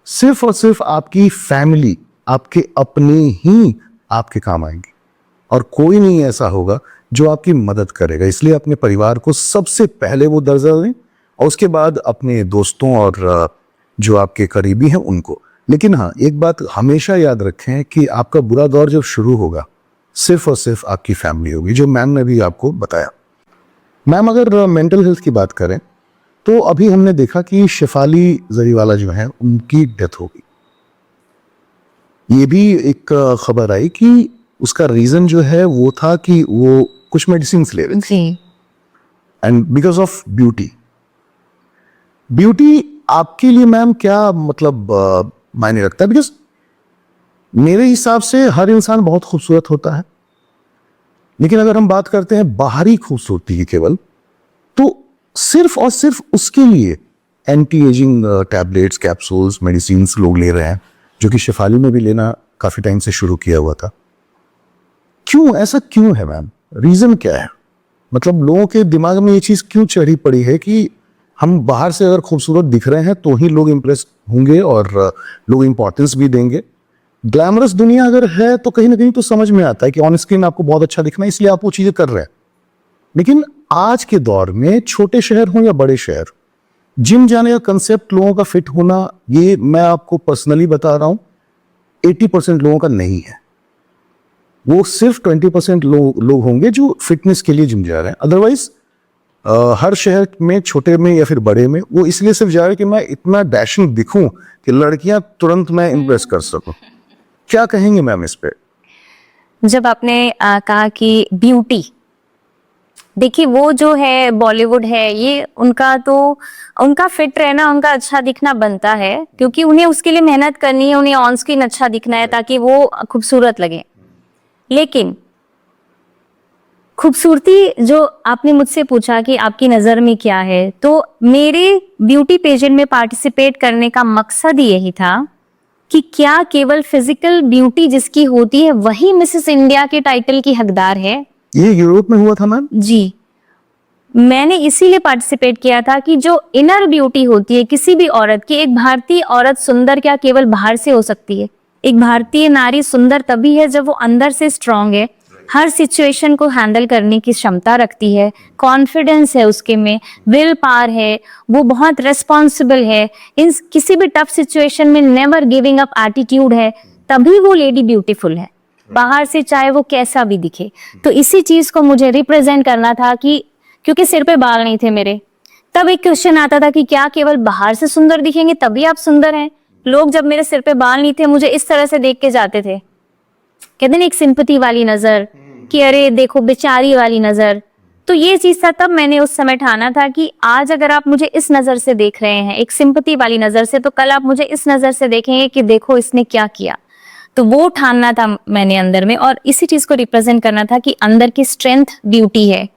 सिर्फ और सिर्फ आपकी फैमिली, आपके अपने ही आपके काम आएंगे, और कोई नहीं ऐसा होगा जो आपकी मदद करेगा। इसलिए अपने परिवार को सबसे पहले वो दर्जा दें, और उसके बाद अपने दोस्तों और जो आपके करीबी हैं उनको। लेकिन हाँ, एक बात हमेशा याद रखें कि आपका बुरा दौर जब शुरू होगा, सिर्फ और सिर्फ आपकी फैमिली होगी, जो मैम ने भी आपको बताया। मैम, अगर मेंटल हेल्थ की बात करें तो अभी हमने देखा कि शेफाली जरीवाला जो है उनकी डेथ हो गई। ये भी एक खबर आई कि उसका रीजन जो है वो था कि वो कुछ मेडिसिन ले रहे थे, and because of beauty. Beauty आपके लिए मैम क्या मतलब मायने रखता है? बिकॉज मेरे हिसाब से हर इंसान बहुत खूबसूरत होता है, लेकिन अगर हम बात करते हैं बाहरी खूबसूरती की केवल, तो सिर्फ और सिर्फ उसके लिए anti ageing tablets, capsules, medicine लोग ले रहे हैं, जो कि शेफाली में भी लेना काफी टाइम से शुरू किया हुआ था। क्यों ऐसा क्यों है मैम? रीजन क्या है? मतलब लोगों के दिमाग में ये चीज क्यों चढ़ी पड़ी है कि हम बाहर से अगर खूबसूरत दिख रहे हैं तो ही लोग इंप्रेस होंगे और लोग इंपॉर्टेंस भी देंगे। ग्लैमरस दुनिया अगर है तो कहीं ना कहीं तो समझ में आता है कि ऑन स्क्रीन आपको बहुत अच्छा दिखना है, इसलिए आप वो चीजें कर रहे हैं। लेकिन आज के दौर में छोटे शहर हो या बड़े शहर, जिम जाने का कंसेप्ट लोगों का फिट होना, ये मैं आपको पर्सनली बता रहा हूं, 80% लोगों का नहीं है। वो सिर्फ 20% लोग होंगे जो फिटनेस के लिए जिम जा रहे हैं। अदरवाइज हर शहर में, छोटे में या फिर बड़े में, वो इसलिए सिर्फ जा रहे हैं कि मैं इतना डैशिंग दिखूं कि लड़कियां तुरंत मैं इंप्रेस कर सकूं। क्या कहेंगे मैम इस पे? जब आपने कहा कि ब्यूटी, देखिए वो जो है बॉलीवुड है, ये उनका फिट रहना, उनका अच्छा दिखना बनता है, क्योंकि उन्हें उसके लिए मेहनत करनी है, उन्हें ऑन स्क्रीन अच्छा दिखना है ताकि वो खूबसूरत लगे। लेकिन खूबसूरती जो आपने मुझसे पूछा कि आपकी नजर में क्या है, तो मेरे ब्यूटी पेजेंट में पार्टिसिपेट करने का मकसद यही था कि क्या केवल फिजिकल ब्यूटी जिसकी होती है वही मिसेस इंडिया के टाइटल की हकदार है? ये यूरोप में हुआ था मैम? जी, मैंने इसीलिए पार्टिसिपेट किया था कि जो इनर ब्यूटी होती है किसी भी औरत की, एक भारतीय औरत सुंदर क्या केवल बाहर से हो सकती है? एक भारतीय नारी सुंदर तभी है जब वो अंदर से स्ट्रांग है, हर सिचुएशन को हैंडल करने की क्षमता रखती है, कॉन्फिडेंस है उसके में, विल पावर है, वो बहुत रेस्पॉन्सिबल है, इन किसी भी टफ सिचुएशन में नेवर गिविंग अप एटीट्यूड है, तभी वो लेडी ब्यूटीफुल है, बाहर से चाहे वो कैसा भी दिखे। तो इसी चीज को मुझे रिप्रेजेंट करना था कि क्योंकि सिर पे बाल नहीं थे मेरे। तब एक क्वेश्चन आता था कि क्या केवल बाहर से सुंदर दिखेंगे तभी आप सुंदर हैं? लोग जब मेरे सिर पे बाल नहीं थे मुझे इस तरह से देख के जाते थे, कहते ना एक सिंपैथी वाली नजर, कि अरे देखो बेचारी वाली नजर। तो ये चीज था, तब मैंने उस समय ठाना था कि आज अगर आप मुझे इस नजर से देख रहे हैं, एक सिंपैथी वाली नजर से, तो कल आप मुझे इस नजर से देखेंगे कि देखो इसने क्या किया। तो वो ठानना था मैंने अंदर में, और इसी चीज को रिप्रेजेंट करना था कि अंदर की स्ट्रेंथ ब्यूटी है।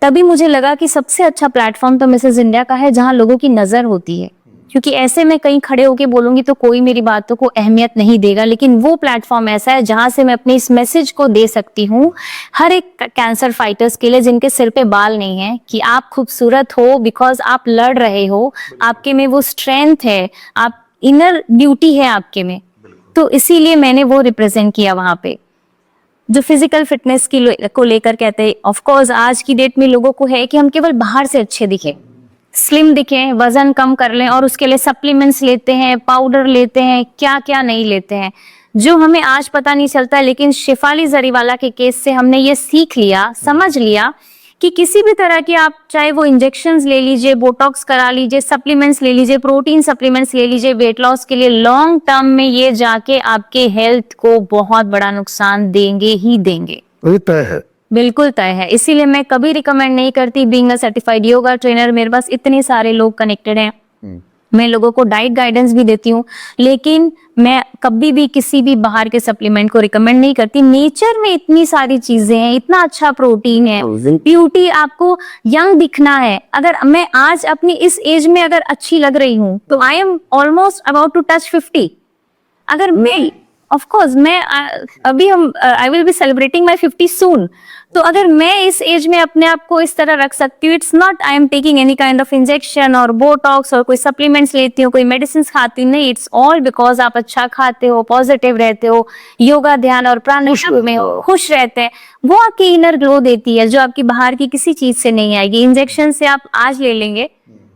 तभी मुझे लगा कि सबसे अच्छा प्लेटफॉर्म तो मिसेस इंडिया का है, जहां लोगों की नजर होती है। क्योंकि ऐसे में कहीं खड़े होके बोलूंगी तो कोई मेरी बातों को अहमियत नहीं देगा, लेकिन वो प्लेटफॉर्म ऐसा है जहां से मैं अपने इस मैसेज को दे सकती हूँ हर एक कैंसर फाइटर्स के लिए जिनके सिर पे बाल नहीं है, कि आप खूबसूरत हो बिकॉज आप लड़ रहे हो, आपके में वो स्ट्रेंथ है, आप इनर ब्यूटी है आपके में। तो इसीलिए मैंने वो रिप्रेजेंट किया वहां पे। जो फिजिकल फिटनेस को लेकर कहते हैं, ऑफ कोर्स आज की डेट में लोगों को है कि हम केवल बाहर से अच्छे दिखें, स्लिम दिखें, वजन कम कर लें, और उसके लिए सप्लीमेंट्स लेते हैं, पाउडर लेते हैं, क्या क्या नहीं लेते हैं, जो हमें आज पता नहीं चलता। लेकिन शेफाली जरीवाला के केस से हमने ये सीख लिया, समझ लिया कि किसी भी तरह की आप चाहे वो इंजेक्शंस ले लीजिए, बोटॉक्स करा लीजिए, सप्लीमेंट्स ले लीजिए, प्रोटीन सप्लीमेंट्स ले लीजिए वेट लॉस के लिए, लॉन्ग टर्म में ये जाके आपके हेल्थ को बहुत बड़ा नुकसान देंगे ही देंगे। ये तय है। बिल्कुल तय है। इसीलिए मैं कभी रिकमेंड नहीं करती being a certified yoga trainer. मेरे पास इतने सारे लोग कनेक्टेड हैं, मैं लोगों को डाइट गाइडेंस भी देती हूँ, लेकिन मैं कभी भी किसी भी बाहर के सप्लीमेंट को रिकमेंड नहीं करती। नेचर में इतनी सारी चीजें हैं, इतना अच्छा प्रोटीन है, ब्यूटी, आपको यंग दिखना है। अगर मैं आज अपनी इस एज में अगर अच्छी लग रही हूँ तो I am almost about to touch 50। अगर मैं ऑफ कोर्स मैं अभी हम I will be celebrating my 50 soon. तो अगर मैं इस एज में अपने आप को इस तरह रख सकती हूँ, it's not I am taking any kind of injection और बोटॉक्स और कोई सप्लीमेंट्स लेती हूँ, कोई मेडिसिन खाती हूँ, नहीं। इट्स ऑल बिकॉज आप अच्छा खाते हो, पॉजिटिव रहते हो, योगा ध्यान और प्राणायाम में खुश रहते हैं, वो आपकी इनर ग्लो देती है, जो आपकी बाहर की किसी चीज से नहीं आएगी। इंजेक्शन से आप आज ले लेंगे,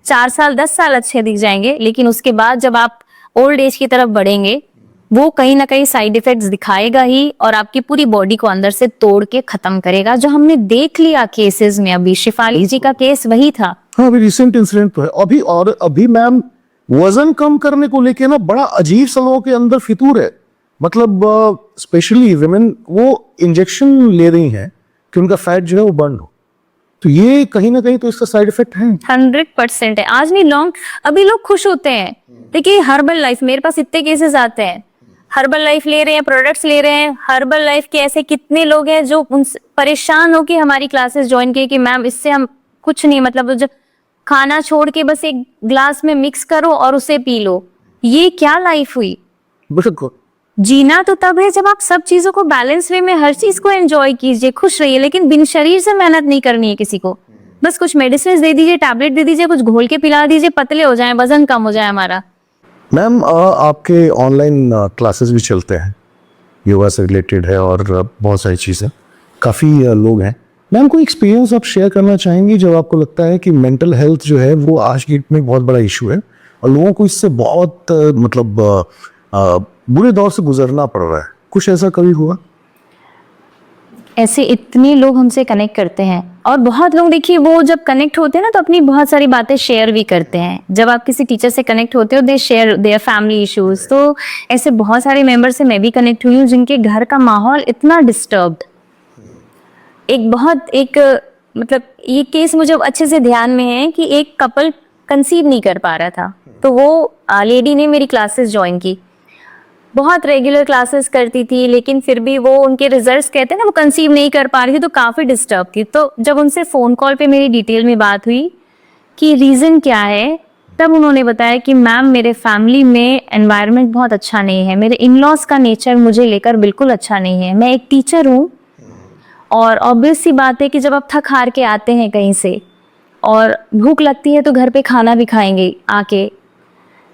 4 साल 10 साल अच्छे दिख जाएंगे, लेकिन उसके बाद जब आप ओल्ड एज की तरफ बढ़ेंगे वो कहीं ना कहीं साइड इफेक्ट्स दिखाएगा ही, और आपकी पूरी बॉडी को अंदर से तोड़ के खत्म करेगा, जो हमने देख लिया केसेस में। अभी शेफाली जी का केस वही था। हाँ, अभी रिसेंट इंसिडेंट तो है अभी। और अभी मैम वजन कम करने को लेके ना बड़ा अजीब सा लोगों के अंदर फितूर है। मतलब स्पेशली विमेन वो इंजेक्शन ले रही हैं कि उनका फैट जो है वो बर्न हो। तो ये कहीं ना कहीं तो इसका साइड इफेक्ट है। 100% है। आज नहीं लॉन्ग, अभी लोग खुश होते हैं। देखिए हर्बल लाइफ, मेरे पास इतने केसेस आते हैं, हर्बल लाइफ ले रहे हैं, प्रोडक्ट्स ले रहे हैं। हर्बल लाइफ के ऐसे कितने लोग हैं जो उनसे परेशान होकर हमारी क्लासेस ज्वाइन किए कि मैम इससे हम कुछ नहीं, मतलब जो खाना छोड़ के बस एक ग्लास में मिक्स करो और उसे पी लो। ये क्या लाइफ हुई? बिल्कुल। जीना तो तब है जब आप सब चीजों को बैलेंस वे में, हर चीज को एंजॉय कीजिए, खुश रहिए, लेकिन बिन शरीर से मेहनत नहीं करनी है किसी को। बस कुछ मेडिसिन दे दीजिए, टैबलेट दे दीजिए, कुछ घोल के पिला दीजिए, पतले हो जाएं, वजन कम हो जाए हमारा। मैम आपके ऑनलाइन क्लासेस भी चलते हैं, योगा से रिलेटेड है और बहुत सारी चीज़ें, काफ़ी लोग हैं। मैम कोई एक्सपीरियंस आप शेयर करना चाहेंगी जब आपको लगता है कि मेंटल हेल्थ जो है वो आज की डेट में बहुत बड़ा इशू है और लोगों को इससे बहुत मतलब बुरे दौर से गुजरना पड़ रहा है? कुछ ऐसा कभी हुआ? ऐसे इतने लोग हमसे कनेक्ट करते हैं, और बहुत लोग देखिए वो जब कनेक्ट होते हैं ना तो अपनी बहुत सारी बातें शेयर भी करते हैं। जब आप किसी टीचर से कनेक्ट होते हो, दे शेयर देयर फैमिली इश्यूज। तो ऐसे बहुत सारे मेंबर से मैं भी कनेक्ट हुई हूँ जिनके घर का माहौल इतना डिस्टर्ब्ड। मतलब ये केस मुझे अच्छे से ध्यान में है कि एक कपल कंसीव नहीं कर पा रहा था, तो वो लेडी ने मेरी क्लासेस ज्वाइन की, बहुत रेगुलर क्लासेस करती थी, लेकिन फिर भी वो उनके रिजल्ट्स कहते हैं ना, वो कंसीव नहीं कर पा रही थी, तो काफ़ी डिस्टर्ब थी। तो जब उनसे फ़ोन कॉल पे मेरी डिटेल में बात हुई कि रीज़न क्या है, तब उन्होंने बताया कि मैम मेरे फैमिली में एनवायरनमेंट बहुत अच्छा नहीं है, मेरे इन लॉज का नेचर मुझे लेकर बिल्कुल अच्छा नहीं है, मैं एक टीचर हूँ, और ऑब्वियस सी बात है कि जब आप थक हार के आते हैं कहीं से और भूख लगती है तो घर पे खाना भी खाएंगे आके,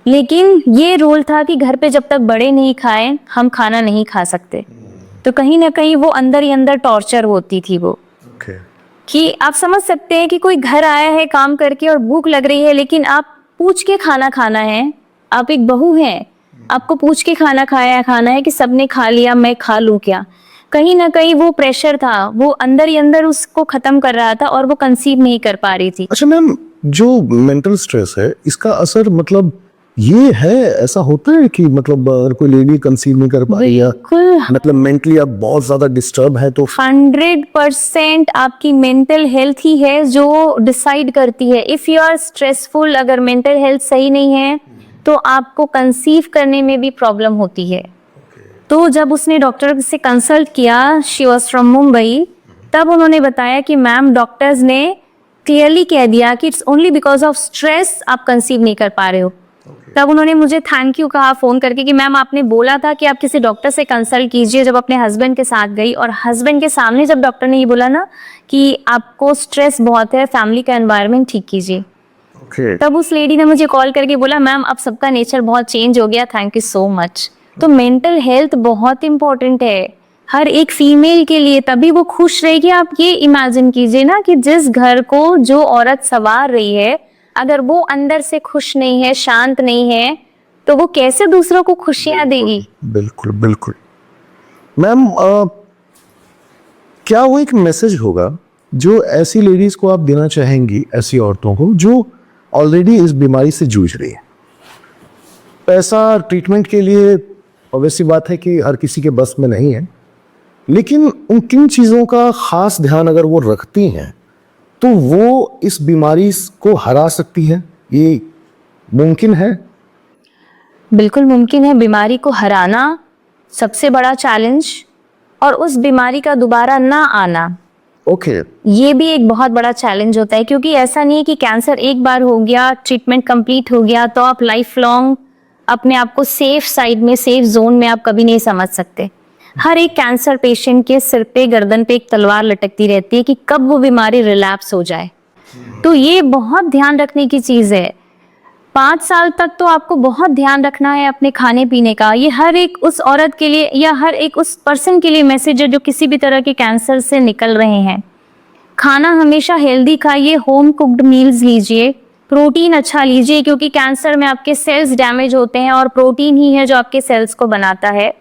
लेकिन ये रूल था कि घर पे जब तक बड़े नहीं खाएं हम खाना नहीं खा सकते। तो कहीं ना कहीं वो अंदर ही अंदर टॉर्चर होती थी वो। कि आप समझ सकते हैं कि कोई घर आया है काम करके और भूख लग रही है, लेकिन आप पूछ के खाना खाना है, आप एक बहू हैं, आपको पूछ के खाना खाना है कि सबने खा लिया मैं खा लूं क्या? कहीं ना कहीं वो प्रेशर था, वो अंदर ही अंदर उसको खत्म कर रहा था और वो कंसीव नहीं कर पा रही थी। अच्छा मैम, जो मेंटल स्ट्रेस है इसका असर मतलब ये है, ऐसा होता है कि मतलब अगर कोई लेडी कंसीव नहीं कर पा रही है, बिल्कुल मतलब मेंटली आप बहुत ज्यादा डिस्टर्ब है तो 100% आपकी मेंटल हेल्थ ही है जो डिसाइड करती है। इफ यू आर स्ट्रेसफुल, अगर मेंटल हेल्थ सही नहीं है तो आपको कंसीव करने में भी प्रॉब्लम होती है। तो जब उसने डॉक्टर से कंसल्ट किया, शी वॉज फ्रॉम मुंबई, तब उन्होंने बताया कि मैम डॉक्टर्स ने क्लियरली कह दिया कि it's only because of stress आप कंसीव नहीं कर पा रहे हो। तब उन्होंने मुझे थैंक यू कहा फोन करके कि मैम आपने बोला था कि आप किसी डॉक्टर से कंसल्ट कीजिए। जब अपने हस्बैंड के साथ गई और हस्बैंड के सामने जब डॉक्टर ने ये बोला ना कि आपको स्ट्रेस बहुत है, फैमिली का एनवायरनमेंट ठीक कीजिए, तब उस लेडी ने मुझे कॉल करके बोला मैम अब सबका नेचर बहुत चेंज हो गया, थैंक यू सो मच। तो मेंटल हेल्थ बहुत इंपॉर्टेंट है हर एक फीमेल के लिए, तभी वो खुश रहेगी। आप ये इमेजिन कीजिए ना कि जिस घर को जो औरत संवार रही है, अगर वो अंदर से खुश नहीं है, शांत नहीं है, तो वो कैसे दूसरों को खुशियां देगी। बिल्कुल बिल्कुल। मैम क्या वो एक मैसेज होगा जो ऐसी लेडीज को आप देना चाहेंगी, ऐसी औरतों को जो ऑलरेडी इस बीमारी से जूझ रही है? पैसा ट्रीटमेंट के लिए ऑब्वियसली बात है कि हर किसी के बस में नहीं है, लेकिन उन किन चीज़ों का खास ध्यान अगर वो रखती हैं तो वो इस बीमारी को हरा सकती है? ये मुमकिन है? बिल्कुल मुमकिन है बीमारी को हराना, सबसे बड़ा चैलेंज, और उस बीमारी का दोबारा ना आना, ओके ये भी एक बहुत बड़ा चैलेंज होता है। क्योंकि ऐसा नहीं है कि कैंसर एक बार हो गया, ट्रीटमेंट कंप्लीट हो गया तो आप लाइफ लॉन्ग अपने आप को सेफ साइड में, सेफ जोन में आप कभी नहीं समझ सकते। हर एक कैंसर पेशेंट के सिर पे, गर्दन पे एक तलवार लटकती रहती है कि कब वो बीमारी रिलैप्स हो जाए। तो ये बहुत ध्यान रखने की चीज है। 5 साल तक तो आपको बहुत ध्यान रखना है अपने खाने पीने का। ये हर एक उस औरत के लिए या हर एक उस पर्सन के लिए मैसेज है जो किसी भी तरह के कैंसर से निकल रहे हैं। खाना हमेशा हेल्दी खाइए, होम कुक्ड मील्स लीजिए, प्रोटीन अच्छा लीजिए, क्योंकि कैंसर में आपके सेल्स डैमेज होते हैं और प्रोटीन ही है जो आपके सेल्स को बनाता है।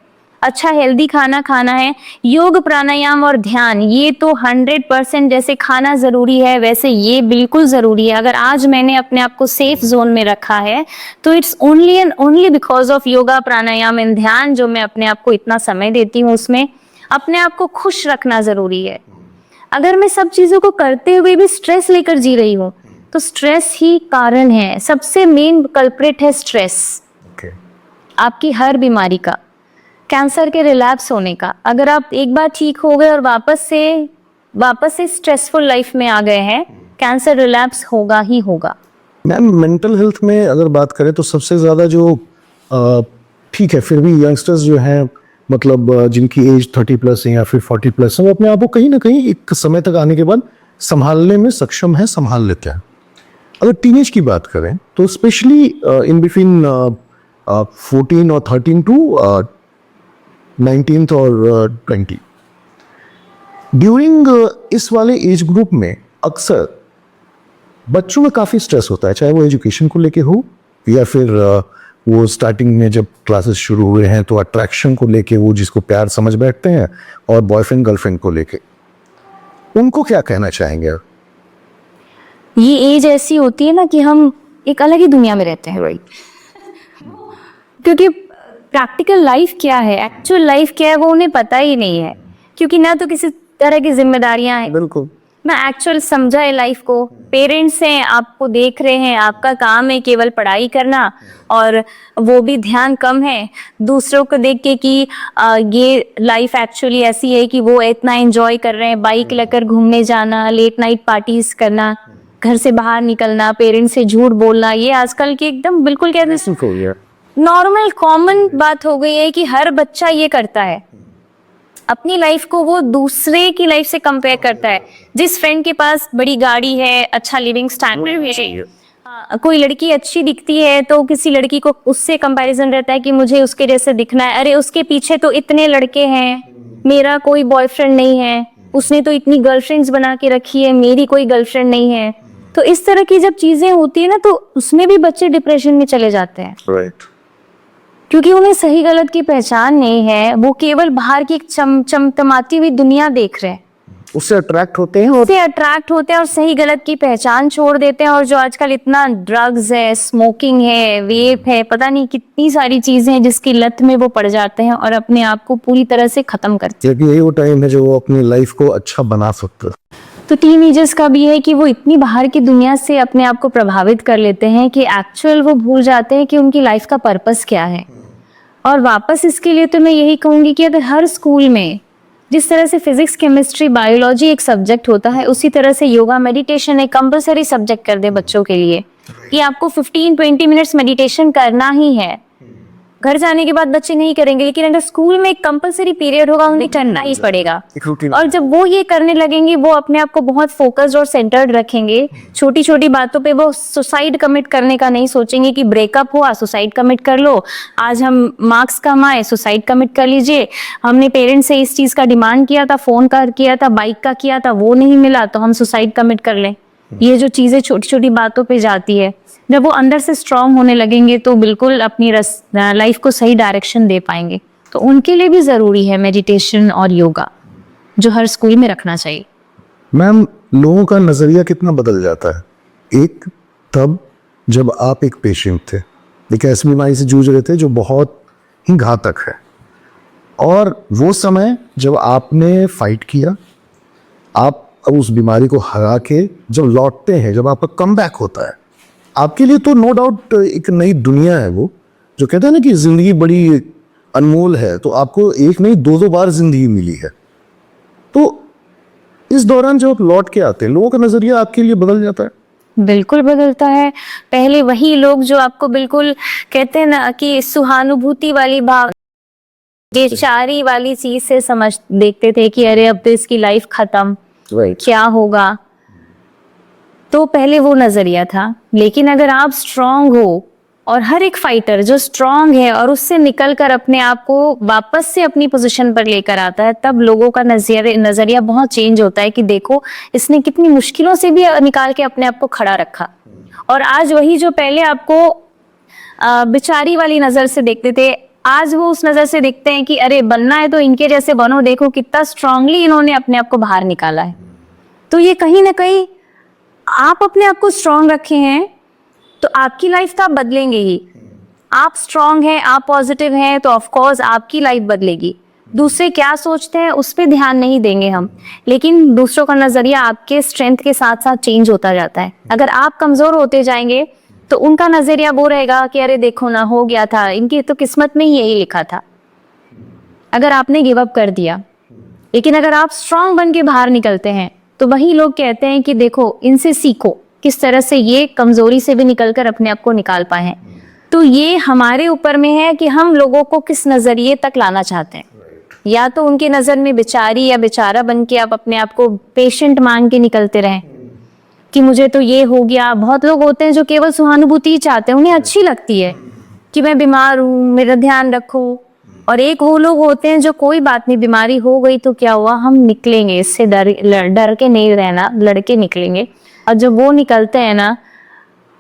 अच्छा हेल्दी खाना खाना है। योग, प्राणायाम और ध्यान, ये तो 100% जैसे खाना जरूरी है वैसे ये बिल्कुल जरूरी है। अगर आज मैंने अपने आप को सेफ जोन में रखा है तो it's only and only because of yoga, pranayama and ध्यान, जो मैं अपने आप को इतना समय देती हूँ। उसमें अपने आप को खुश रखना जरूरी है। अगर मैं सब चीजों को करते हुए भी स्ट्रेस लेकर जी रही हूँ तो स्ट्रेस ही कारण है, सबसे मेन कल्प्रिट है स्ट्रेस आपकी हर बीमारी का, कैंसर के रिलैप्स होने का। अगर आप एक बार ठीक हो गए और वापस से स्ट्रेसफुल लाइफ में आ गए हैं, कैंसर रिलैप्स होगा ही होगा। मैम मेंटल हेल्थ में अगर बात करें तो सबसे ज़्यादा जो ठीक है फिर भी यंगस्टर्स जो हैं, मतलब जिनकी एज 30+ है या फिर 40+ है, वो अपने आप को कहीं ना कहीं एक समय तक आने के बाद संभालने में सक्षम है, संभाल लेते हैं। अगर टीनेज की बात करें तो स्पेशली इन बिटवीन 14 और 13 टू 19th और 20, ड्यूरिंग इस वाले एज ग्रुप में अक्सर बच्चों में काफ़ी स्ट्रेस होता है, चाहे वो एजुकेशन को लेके हो या फिर वो स्टार्टिंग में जब क्लासेस शुरू हुए हैं तो अट्रैक्शन को लेके, वो जिसको प्यार समझ बैठते हैं, और बॉयफ्रेंड गर्लफ्रेंड को लेके उनको क्या कहना चाहेंगे? ये एज ऐसी होती है ना कि हम एक अलग ही दुनिया में रहते हैं, राइट? क्योंकि प्रैक्टिकल लाइफ क्या है, एक्चुअल लाइफ क्या है, वो उन्हें पता ही नहीं है। क्योंकि ना तो किसी तरह की जिम्मेदारियां हैं, बिल्कुल ना एक्चुअल समझा है लाइफ को। पेरेंट्स हैं, आपको देख रहे हैं, आपका काम है केवल पढ़ाई करना, और वो भी ध्यान कम है दूसरों को देख के कि ये लाइफ एक्चुअली ऐसी है कि वो इतना एंजॉय कर रहे हैं, बाइक लेकर घूमने जाना, लेट नाइट पार्टीज करना, घर से बाहर निकलना, पेरेंट्स से झूठ बोलना, ये आजकल की एकदम बिल्कुल कहते हैं नॉर्मल कॉमन बात हो गई है कि हर बच्चा ये करता है। अपनी लाइफ को वो दूसरे की लाइफ से कंपेयर करता है। जिस फ्रेंड के पास बड़ी गाड़ी है, अच्छा लिविंग स्टैंडर्ड है, कोई लड़की अच्छी दिखती है तो किसी लड़की को उससे कंपैरिजन रहता है कि मुझे उसके जैसे दिखना है। अरे उसके पीछे तो इतने लड़के हैं, मेरा कोई बॉयफ्रेंड नहीं है, उसने तो इतनी गर्लफ्रेंड्स बना के रखी है, मेरी कोई गर्लफ्रेंड नहीं है। तो इस तरह की जब चीजें होती है ना तो उसमें भी बच्चे डिप्रेशन में चले जाते हैं। राइट। क्योंकि उन्हें सही गलत की पहचान नहीं है। वो केवल बाहर की एक चमचमाती हुई दुनिया देख रहे हैं, उससे अट्रैक्ट होते हैं और उससे अट्रैक्ट होते हैं और सही गलत की पहचान छोड़ देते हैं। और जो आजकल इतना ड्रग्स है, स्मोकिंग है, वेप है, पता नहीं कितनी सारी चीजें हैं जिसकी लत में वो पड़ जाते हैं और अपने आप को पूरी तरह से खत्म करते हैं। क्योंकि यही वो टाइम है जो वो अपनी लाइफ को अच्छा बना सकते हैं। तो टीनेजर्स का भी है कि वो इतनी बाहर की दुनिया से अपने आप को प्रभावित कर लेते हैं कि एक्चुअल वो भूल जाते हैं कि उनकी लाइफ का पर्पस क्या है। और वापस इसके लिए तो मैं यही कहूंगी कि अगर हर स्कूल में जिस तरह से फिजिक्स, केमिस्ट्री, बायोलॉजी एक सब्जेक्ट होता है, उसी तरह से योगा, मेडिटेशन एक कंपलसरी सब्जेक्ट कर दे बच्चों के लिए कि आपको 15-20 मिनट्स मेडिटेशन करना ही है। घर जाने के बाद बच्चे नहीं करेंगे, लेकिन अगर स्कूल में एक कंपलसरी पीरियड होगा, उन्हें करना ही पड़ेगा। और जब वो ये करने लगेंगे, वो अपने आप को बहुत फोकस्ड और सेंटर्ड रखेंगे। छोटी छोटी बातों पे वो सुसाइड कमिट करने का नहीं सोचेंगे कि ब्रेकअप हुआ सुसाइड कमिट कर लो, आज हम मार्क्स कम आए सुसाइड कमिट कर लीजिए, हमने पेरेंट्स से इस चीज का डिमांड किया था, फोन का किया था, बाइक का किया था, वो नहीं मिला तो हम सुसाइड कमिट कर लें। ये जो चीजें छोटी छोटी बातों पे जाती है, जब वो अंदर से स्ट्रांग होने लगेंगे तो बिल्कुल अपनी लाइफ को सही डायरेक्शन दे पाएंगे। तो उनके लिए भी जरूरी है मेडिटेशन और योगा, जो हर स्कूल में रखना चाहिए। मैम, लोगों का नजरिया कितना बदल जाता है। एक तब जब आप एक पेशेंट थे, एक ऐसी बीमारी से जूझ रहे थे जो बहुत ही घातक है, और वो समय जब आपने फाइट किया, आप अब उस बीमारी को हरा के जब लौटते हैं, जब आपका कमबैक होता है, आपके लिए तो नो डाउट एक नई दुनिया है। वो जो कहते हैं ना कि जिंदगी बड़ी अनमोल है, तो आपको एक नहीं दो बार जिंदगी मिली है। तो इस दौरान जब आप लौट के आते हैं, लोगों का नजरिया आपके लिए बदल जाता है। बिल्कुल बदलता है। पहले वही लोग जो आपको बिल्कुल कहते हैं ना कि सहानुभूति वाली भाव, बेचारी वाली चीज से समझ देखते थे कि अरे अब तो इसकी लाइफ खत्म, क्या होगा, तो पहले वो नजरिया था। लेकिन अगर आप स्ट्रांग हो, और हर एक फाइटर जो स्ट्रांग है और उससे निकलकर अपने आप को वापस से अपनी पोजीशन पर लेकर आता है, तब लोगों का नजरिया बहुत चेंज होता है कि देखो इसने कितनी मुश्किलों से भी निकाल के अपने आप को खड़ा रखा। और आज वही जो पहले आपको बेचारी वाली नजर से देखते थे, आज वो उस नजर से देखते हैं कि अरे बनना है तो इनके जैसे बनो, देखो कितना स्ट्रांगली इन्होंने अपने आप को बाहर निकाला है। तो ये कहीं ना कहीं आप अपने आप को स्ट्रांग रखे हैं तो आपकी लाइफ तो आप बदलेंगे ही। आप स्ट्रांग हैं, आप पॉजिटिव हैं, तो ऑफ कोर्स आपकी लाइफ बदलेगी। दूसरे क्या सोचते हैं उस पर ध्यान नहीं देंगे हम, लेकिन दूसरों का नजरिया आपके स्ट्रेंथ के साथ साथ चेंज होता जाता है। अगर आप कमजोर होते जाएंगे तो उनका नजरिया वो रहेगा कि अरे देखो ना, हो गया था, इनकी तो किस्मत में ही यही लिखा था, अगर आपने गिव अप कर दिया। लेकिन अगर आप स्ट्रांग बन के बाहर निकलते हैं तो वही लोग कहते हैं कि देखो इनसे सीखो किस तरह से ये कमजोरी से भी निकलकर अपने आप को निकाल पाए हैं। तो ये हमारे ऊपर में है कि हम लोगों को किस नजरिए तक लाना चाहते हैं। या तो उनकी नजर में बेचारी या बेचारा बन के आप अपने आप को पेशेंट मान के निकलते रहें कि मुझे तो ये हो गया। बहुत लोग होते हैं जो केवल सहानुभूति ही चाहते हैं, उन्हें अच्छी लगती है कि मैं बीमार हूँ, मेरा ध्यान रखो। और एक वो लोग होते हैं जो कोई बात नहीं, बीमारी हो गई तो क्या हुआ, हम निकलेंगे इससे, डर के नहीं रहना, लड़के निकलेंगे। और जब वो निकलते हैं ना,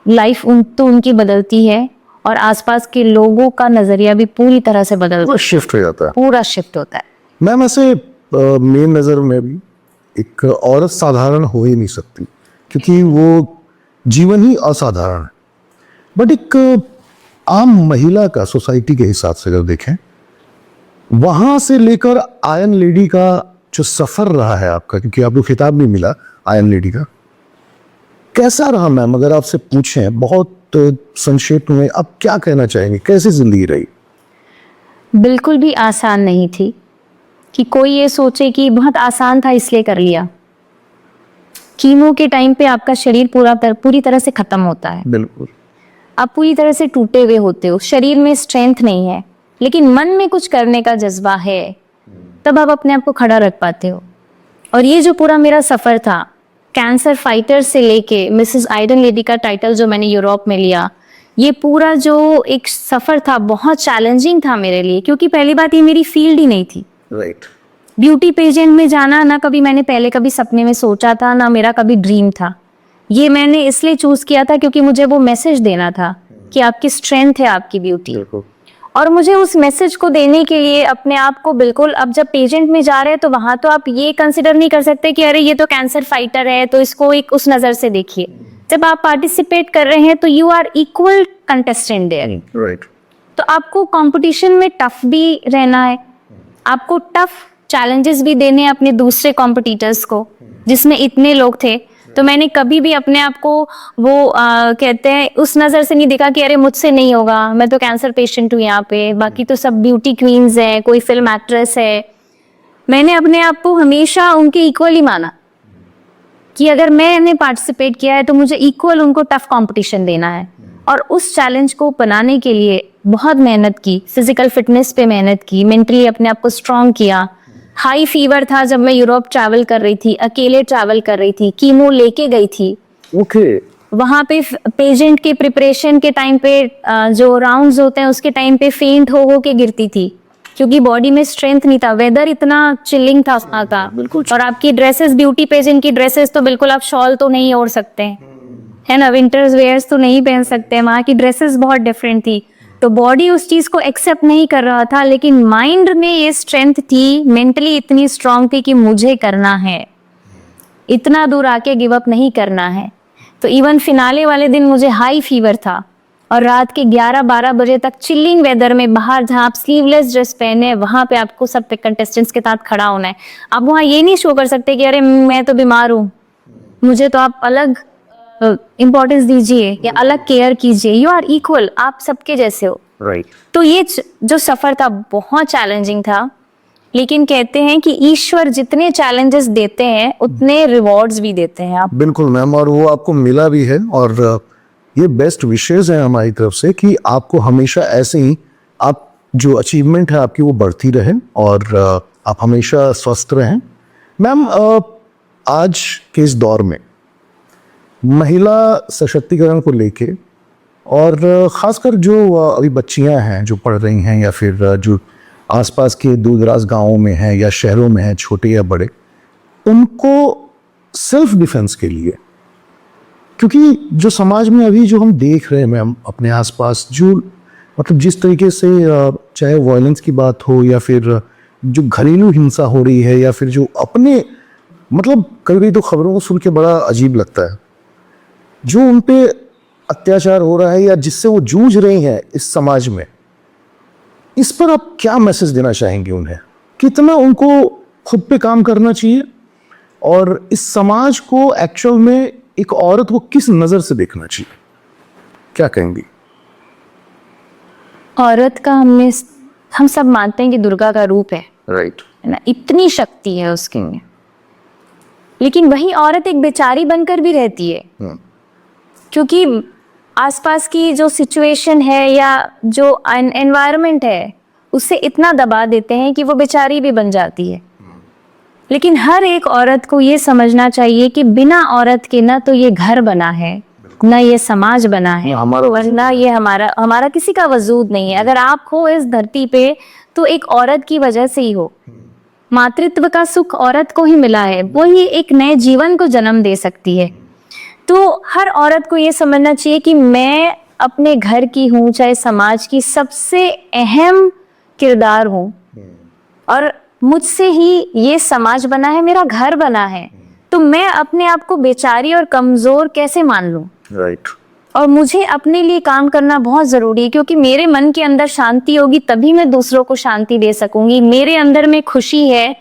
लाइफ उनकी बदलती है और आसपास के लोगों का नजरिया भी पूरी तरह से बदलता है, शिफ्ट हो जाता है, पूरा शिफ्ट होता है। मैम ऐसे मेरी नज़र में भी एक औरत साधारण हो ही नहीं सकती, क्योंकि वो जीवन ही असाधारण है। बट एक आम महिला का सोसाइटी के हिसाब से अगर देखें, वहां से लेकर आयरन लेडी का जो सफर रहा है आपका, क्योंकि आपको खिताब भी मिला आयरन लेडी का, कैसा रहा मैम? अगर आपसे पूछें बहुत संक्षेप में, आप क्या कहना चाहेंगे, कैसी जिंदगी रही? बिल्कुल भी आसान नहीं थी कि कोई ये सोचे कि बहुत आसान था इसलिए कर लिया। कीमो के टाइम पे आपका शरीर पूरी तरह से खत्म होता है। बिल्कुल, आप पूरी तरह से टूटे हुए होते हो, शरीर में स्ट्रेंथ नहीं है, लेकिन मन में कुछ करने का जज्बा है, तब आप अपने आप को खड़ा रख पाते हो। और ये जो पूरा मेरा सफर था, कैंसर फाइटर से लेके मिसेस आयरन लेडी का टाइटल जो मैंने यूरोप में लिया, ये पूरा जो एक सफर था बहुत चैलेंजिंग था मेरे लिए, क्योंकि पहली बात ये मेरी फील्ड ही नहीं थी। राइट। ब्यूटी पेजेंट में जाना ना कभी मैंने पहले कभी सपने में सोचा था, ना मेरा कभी ड्रीम था। ये मैंने इसलिए चूज किया था क्योंकि मुझे वो मैसेज देना था कि आपकी स्ट्रेंथ है आपकी ब्यूटी। और मुझे उस मैसेज को देने के लिए अपने आप को बिल्कुल, अब जब पेशेंट में जा रहे हैं तो वहां तो आप ये कंसिडर नहीं कर सकते कि अरे ये तो कैंसर फाइटर है तो इसको एक उस नजर से देखिए। जब आप पार्टिसिपेट कर रहे हैं तो you are equal contestant there. Right. तो आपको कंपटीशन में टफ भी रहना है, आपको टफ चैलेंजेस भी देने हैं अपने दूसरे कॉम्पिटिटर्स को, जिसमें इतने लोग थे। तो मैंने कभी भी अपने आप को वो कहते हैं उस नज़र से नहीं देखा कि अरे मुझसे नहीं होगा, मैं तो कैंसर पेशेंट हूँ यहाँ पे, बाकी तो सब ब्यूटी क्वींस हैं, कोई फिल्म एक्ट्रेस है। मैंने अपने आप को हमेशा उनके इक्वल ही माना कि अगर मैंने पार्टिसिपेट किया है तो मुझे इक्वल उनको टफ कंपटीशन देना है। और उस चैलेंज को बनाने के लिए बहुत मेहनत की, फिजिकल फिटनेस पे मेहनत की, मेंटली अपने आप को स्ट्रॉन्ग किया। हाई फीवर था जब मैं यूरोप ट्रैवल कर रही थी, अकेले ट्रैवल कर रही थी, कीमो लेके गई थी। ओके। वहां पे पेशेंट के प्रिपरेशन के टाइम पे जो राउंड्स होते हैं उसके टाइम पे फेंट हो के गिरती थी, क्योंकि बॉडी में स्ट्रेंथ नहीं था, वेदर इतना चिलिंग था वहाँ का। बिल्कुल। और आपकी ड्रेसेस, ब्यूटी पेजेंट की ड्रेसेस तो बिल्कुल, आप शॉल तो नहीं ओढ़ सकते है ना, विंटर्स वेयर्स तो नहीं पहन सकते, वहाँ की ड्रेसेस बहुत डिफरेंट थी। तो बॉडी उस चीज को एक्सेप्ट नहीं कर रहा था, लेकिन माइंड में ये स्ट्रेंथ थी, मेंटली इतनी स्ट्रांग थी कि मुझे करना है, इतना दूर आके गिव अप नहीं करना है। तो इवन फिनाले वाले दिन मुझे हाई फीवर था और रात के 11-12 बजे तक चिल्लिंग वेदर में बाहर, जहाँ आप स्लीवलेस ड्रेस पहने, वहां पे आपको सब कंटेस्टेंट्स के साथ खड़ा होना है। आप वहाँ ये नहीं शो कर सकते कि अरे मैं तो बीमार हूँ, मुझे तो आप अलग इम्पोर्टेंस दीजिए या अलग केयर कीजिए। यू आर इक्वल, आप सबके जैसे हो। राइट। तो ये जो सफर था बहुत चैलेंजिंग था, लेकिन कहते हैं कि ईश्वर जितने चैलेंजेस देते हैं उतने रिवॉर्ड्स भी देते हैं। आप बिल्कुल मैम, और वो आपको मिला भी है। और ये बेस्ट विशेष है हमारी तरफ से कि आपको हमेशा ऐसे ही, आप जो अचीवमेंट है आपकी वो बढ़ती रहे और आप हमेशा स्वस्थ रहें। मैम, आज के इस दौर में महिला सशक्तिकरण को लेके, और ख़ासकर जो अभी बच्चियां हैं जो पढ़ रही हैं या फिर जो आसपास के दूर दराज गाँवों में हैं या शहरों में हैं, छोटे या बड़े, उनको सेल्फ डिफेंस के लिए, क्योंकि जो समाज में अभी जो हम देख रहे हैं मैम अपने आसपास, जो मतलब जिस तरीके से चाहे वायलेंस की बात हो या फिर जो घरेलू हिंसा हो रही है, या फिर जो अपने मतलब कभी तो खबरों को सुन के बड़ा अजीब लगता है, जो उन पे अत्याचार हो रहा है या जिससे वो जूझ रही हैं इस समाज में, इस पर आप क्या मैसेज देना चाहेंगे उन्हें? कितना उनको खुद पे काम करना चाहिए और इस समाज को एक्चुअल में एक औरत को किस नजर से देखना चाहिए, क्या कहेंगी? औरत का हम सब मानते हैं कि दुर्गा का रूप है, राइट, है ना, इतनी शक्ति है उसके में, लेकिन वही औरत एक बेचारी बनकर भी रहती है। क्योंकि आसपास की जो सिचुएशन है या जो एनवायरनमेंट है उससे इतना दबा देते हैं कि वो बेचारी भी बन जाती है। लेकिन हर एक औरत को ये समझना चाहिए कि बिना औरत के ना तो ये घर बना है, ना ये समाज बना है, वरना ये हमारा किसी का वजूद नहीं है। अगर आप हो इस धरती पे तो एक औरत की वजह से ही हो। मातृत्व का सुख औरत को ही मिला है, वो ही एक नए जीवन को जन्म दे सकती है। तो हर औरत को ये समझना चाहिए कि मैं अपने घर की हूँ, चाहे समाज की सबसे अहम किरदार हूँ, और मुझसे ही ये समाज बना है, मेरा घर बना है। तो मैं अपने आप को बेचारी और कमजोर कैसे मान लूं? राइट। और मुझे अपने लिए काम करना बहुत जरूरी है, क्योंकि मेरे मन के अंदर शांति होगी तभी मैं दूसरों को शांति दे सकूंगी। मेरे अंदर में खुशी है,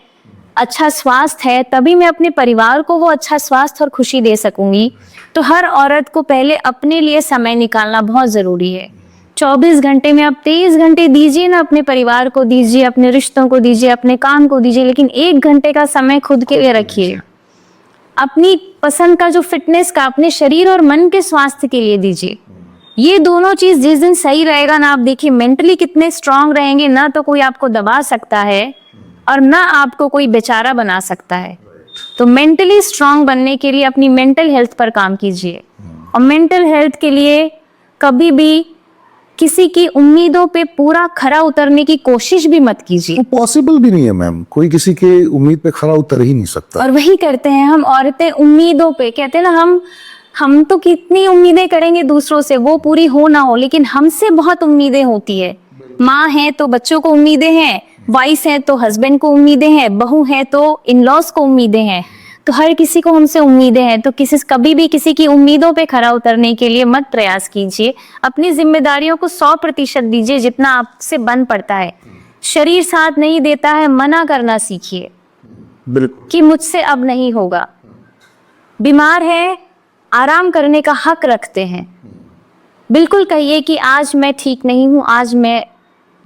अच्छा स्वास्थ्य है, तभी मैं अपने परिवार को वो अच्छा स्वास्थ्य और खुशी दे सकूंगी। तो हर औरत को पहले अपने लिए समय निकालना बहुत जरूरी है। 24 घंटे में आप 23 घंटे दीजिए ना, अपने परिवार को दीजिए, अपने रिश्तों को दीजिए, अपने काम को दीजिए, लेकिन 1 घंटे का समय खुद के लिए रखिए। अपनी पसंद का जो फिटनेस का, अपने शरीर और मन के स्वास्थ्य के लिए दीजिए। ये दोनों चीज जिस दिन सही रहेगा ना, आप देखिए मेंटली कितने स्ट्रांग रहेंगे। ना तो कोई आपको दबा सकता है और ना आपको कोई बेचारा बना सकता है। तो मेंटली स्ट्रांग बनने के लिए अपनी मेंटल हेल्थ पर काम कीजिए, और मेंटल हेल्थ के लिए कभी भी किसी की उम्मीदों पे पूरा खरा उतरने की कोशिश भी मत कीजिए। वो पॉसिबल भी नहीं है मैम, कोई किसी के उम्मीद पे खरा उतर ही नहीं सकता। और वही करते हैं हम औरतें, उम्मीदों पे। कहते हैं ना, हम तो कितनी उम्मीदें करेंगे दूसरों से, वो पूरी हो ना हो, लेकिन हमसे बहुत उम्मीदें होती है माँ है तो बच्चों को उम्मीदें हैं, वाइफ है तो हस्बैंड को उम्मीदें हैं, बहू है तो इन लॉज को उम्मीदें हैं। तो हर किसी को हमसे उम्मीदें हैं, तो कभी भी किसी की उम्मीदों पे खरा उतरने के लिए मत प्रयास कीजिए। अपनी जिम्मेदारियों को 100% दीजिए जितना आपसे बन पड़ता है। शरीर साथ नहीं देता है, मना करना सीखिए बिल्कुल। कि मुझसे अब नहीं होगा। बीमार है, आराम करने का हक रखते हैं। बिल्कुल कहिए कि आज मैं ठीक नहीं हूँ, आज मैं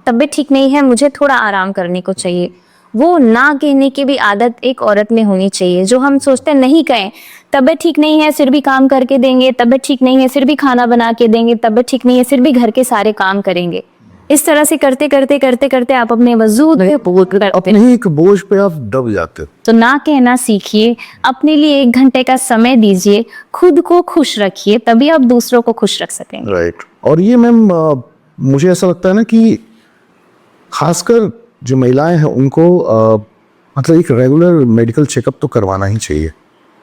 तबीयत ठीक नहीं है, मुझे थोड़ा आराम करने को चाहिए। वो ना कहने की भी आदत एक औरत में होनी चाहिए। जो हम सोचते हैं नहीं कहें, तबीयत ठीक नहीं है फिर भी काम करके देंगे, तबीयत ठीक नहीं है फिर भी खाना बना के देंगे, तबीयत ठीक नहीं है फिर भी घर के सारे काम करेंगे। इस तरह से करते करते करते करते आप अपने वजूद पे बोझ करते अपने ही एक बोझ पे आप दब जाते हो। तो ना कहना सीखिए। अपने लिए 1 घंटे का समय दीजिए, खुद को खुश रखिए, तभी आप दूसरों को खुश रख सकेंगे। राइट। और ये मैम मुझे ऐसा लगता है ना कि खासकर जो महिलाएं हैं उनको मतलब एक रेगुलर मेडिकल चेकअप तो करवाना ही चाहिए।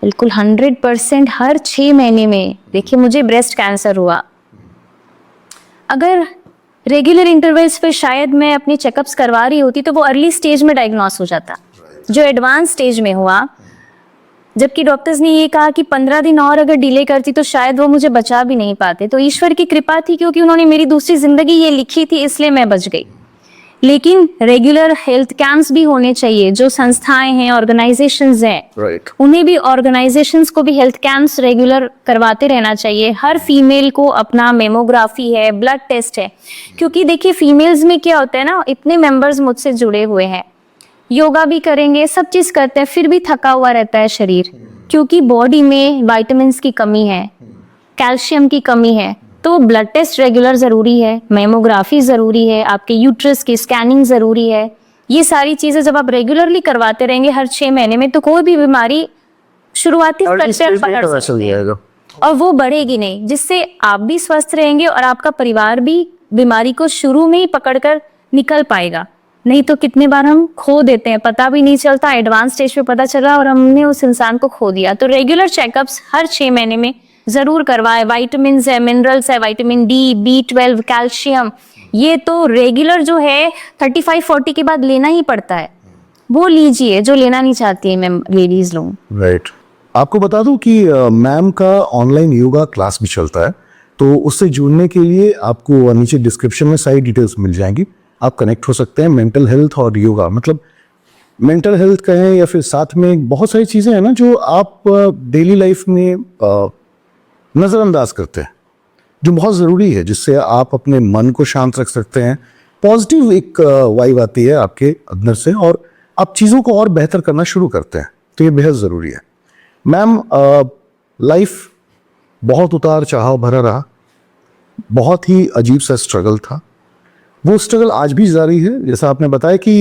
बिल्कुल 100%। हर 6 महीने में, देखिए मुझे ब्रेस्ट कैंसर हुआ, अगर रेगुलर इंटरवल्स पे शायद मैं अपनी चेकअप्स करवा रही होती तो वो अर्ली स्टेज में डायग्नोस हो जाता। जो एडवांस स्टेज में हुआ, जबकि डॉक्टर्स ने ये कहा कि 15 दिन और अगर डिले करती तो शायद वो मुझे बचा भी नहीं पाते। तो ईश्वर की कृपा थी, क्योंकि उन्होंने मेरी दूसरी जिंदगी ये लिखी थी, इसलिए मैं बच गई। लेकिन रेगुलर हेल्थ कैंप्स भी होने चाहिए। जो संस्थाएं हैं, ऑर्गेनाइजेशंस हैं, राइट। उन्हें भी, ऑर्गेनाइजेशंस को भी हेल्थ कैंप्स रेगुलर करवाते रहना चाहिए। हर फीमेल को अपना मेमोग्राफी है, ब्लड टेस्ट है। क्योंकि देखिए फीमेल्स में क्या होता है ना, इतने मेंबर्स मुझसे जुड़े हुए हैं, योगा भी करेंगे, सब चीज करते हैं, फिर भी थका हुआ रहता है शरीर, क्योंकि बॉडी में विटामिन्स की कमी है, कैल्शियम की कमी है। तो ब्लड टेस्ट रेगुलर जरूरी है, मेमोग्राफी जरूरी है, आपके यूट्रस की स्कैनिंग जरूरी है। ये सारी चीजें जब आप रेगुलरली करवाते रहेंगे हर 6 महीने में, तो कोई भी बीमारी शुरुआती स्तर से पकड़ सकते हैं और वो बढ़ेगी नहीं, जिससे आप भी स्वस्थ रहेंगे और आपका परिवार भी बीमारी को शुरू में ही पकड़कर निकल पाएगा। नहीं तो कितने बार हम खो देते हैं, पता भी नहीं चलता, एडवांस स्टेज पे पता चला और हमने उस इंसान को खो दिया। तो रेगुलर चेकअप्स हर 6 महीने में जरूर करवाए। विटामिन्स है, मिनरल्स है, विटामिन डी, B12, कैल्शियम, ये तो रेगुलर जो है 35-40 के बाद लेना ही पड़ता है, वो लीजिए जो लेना नहीं चाहती है मैम लेडीज लोग। राइट। आपको बता दूं कि मैम का ऑनलाइन योगा क्लास भी चलता है, तो उससे जुड़ने के लिए आपको नीचे डिस्क्रिप्शन में सारी डिटेल्स मिल जाएंगी। आप कनेक्ट हो सकते हैं। मेंटल हेल्थ और योगा, मतलब मेंटल हेल्थ कहें या फिर साथ में बहुत सारी चीज़ें हैं ना जो आप डेली लाइफ में नज़रअंदाज करते हैं, जो बहुत ज़रूरी है, जिससे आप अपने मन को शांत रख सकते हैं। पॉजिटिव एक वाइब आती है आपके अंदर से और आप चीज़ों को और बेहतर करना शुरू करते हैं। तो ये बेहद ज़रूरी है। मैम, लाइफ बहुत उतार चढ़ाव भरा रहा, बहुत ही अजीब सा स्ट्रगल था। वो स्ट्रगल आज भी जारी है। जैसा आपने बताया कि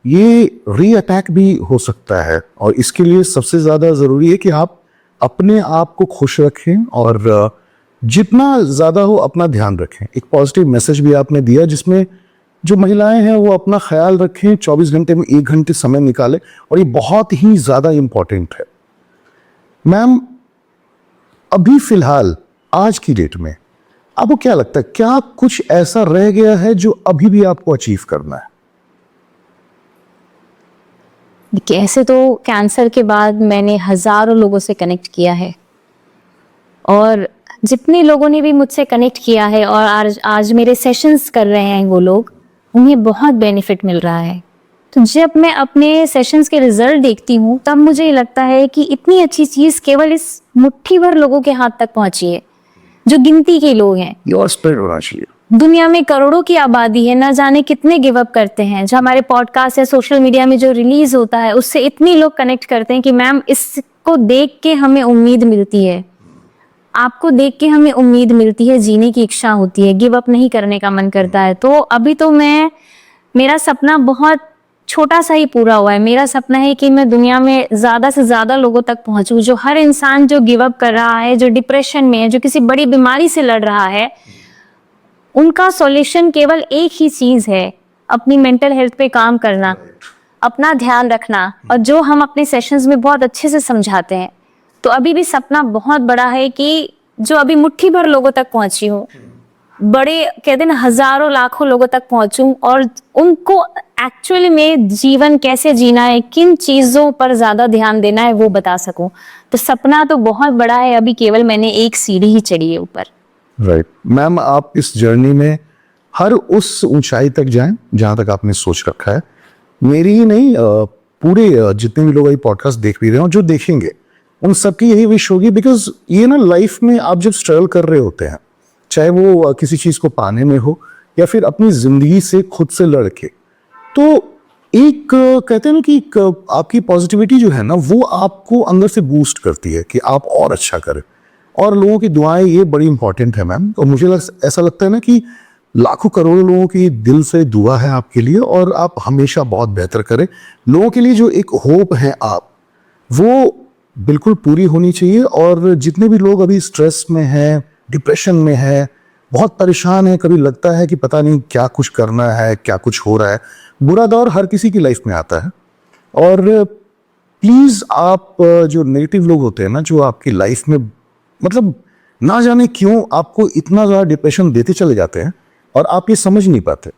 ये रीअटैक भी हो सकता है, और इसके लिए सबसे ज़्यादा ज़रूरी है कि आप अपने आप को खुश रखें और जितना ज़्यादा हो अपना ध्यान रखें। एक पॉजिटिव मैसेज भी आपने दिया, जिसमें जो महिलाएं हैं वो अपना ख्याल रखें, 24 घंटे में 1 घंटे समय निकालें, और ये बहुत ही ज़्यादा इम्पॉर्टेंट है। मैम, अभी फिलहाल आज की डेट में आपको क्या लगता है, क्या कुछ ऐसा रह गया है जो अभी भी आपको अचीव करना है? देखिए, ऐसे तो कैंसर के बाद मैंने हजारों लोगों से कनेक्ट किया है, और जितने लोगों ने भी मुझसे कनेक्ट किया है और आज मेरे सेशंस कर रहे हैं वो लोग, उन्हें बहुत बेनिफिट मिल रहा है। तो जब मैं अपने सेशंस के रिजल्ट देखती हूँ तब मुझे लगता है कि इतनी अच्छी चीज केवल इस मुट्ठी भर लोगों के हाथ तक पहुंची है, जो गिनती के लोग हैं। योर स्प्रेड होना चाहिए। दुनिया में करोड़ों की आबादी है, न जाने कितने गिव अप करते हैं। जो हमारे पॉडकास्ट या सोशल मीडिया में जो रिलीज होता है उससे इतने लोग कनेक्ट करते हैं कि मैम इसको देख के हमें उम्मीद मिलती है, आपको देख के हमें उम्मीद मिलती है, जीने की इच्छा होती है, गिव अप नहीं करने का मन करता है। तो अभी तो मेरा सपना बहुत छोटा सा ही पूरा हुआ है। मेरा सपना है कि मैं दुनिया में ज्यादा से ज्यादा लोगों तक पहुंचूं। जो हर इंसान जो गिव अप कर रहा है, जो डिप्रेशन में है, जो किसी बड़ी बीमारी से लड़ रहा है, उनका सॉल्यूशन केवल एक ही चीज है, अपनी मेंटल हेल्थ पे काम करना, अपना ध्यान रखना, और जो हम अपने सेशंस में बहुत अच्छे से समझाते हैं। तो अभी भी सपना बहुत बड़ा है कि जो अभी मुट्ठी भर लोगों तक पहुंची हूँ बड़े कहते हैं ना हजारों लाखों लोगों तक पहुंचूं और उनको एक्चुअली में जीवन कैसे जीना है, किन चीजों पर ज्यादा ध्यान देना है वो बता सकूं। तो सपना तो बहुत बड़ा है, अभी केवल मैंने एक सीढ़ी ही चढ़ी है ऊपर। राइट मैम, आप इस जर्नी में हर उस ऊंचाई तक जाएं जहां तक आपने सोच रखा है। मेरी ही नहीं, पूरे जितने भी लोग ये पॉडकास्ट देख भी रहे हो, जो देखेंगे, उन सबकी यही विश होगी। बिकॉज ये ना लाइफ में आप जब स्ट्रगल कर रहे होते हैं, चाहे वो किसी चीज को पाने में हो या फिर अपनी जिंदगी से खुद से लड़के, तो एक कहते हैं ना कि आपकी पॉजिटिविटी जो है ना वो आपको अंदर से बूस्ट करती है कि आप और अच्छा करें। और लोगों की दुआएं ये बड़ी इंपॉर्टेंट है मैम। और मुझे ऐसा लगता है ना कि लाखों करोड़ों लोगों की दिल से दुआ है आपके लिए, और आप हमेशा बहुत बेहतर करें। लोगों के लिए जो एक होप है आप, वो बिल्कुल पूरी होनी चाहिए। और जितने भी लोग अभी स्ट्रेस में हैं, डिप्रेशन में है, बहुत परेशान है, कभी लगता है कि पता नहीं क्या कुछ करना है, क्या कुछ हो रहा है, बुरा दौर हर किसी की लाइफ में आता है। और प्लीज आप जो नेगेटिव लोग होते हैं ना, जो आपकी लाइफ में मतलब ना जाने क्यों आपको इतना ज़्यादा डिप्रेशन देते चले जाते हैं और आप ये समझ नहीं पाते,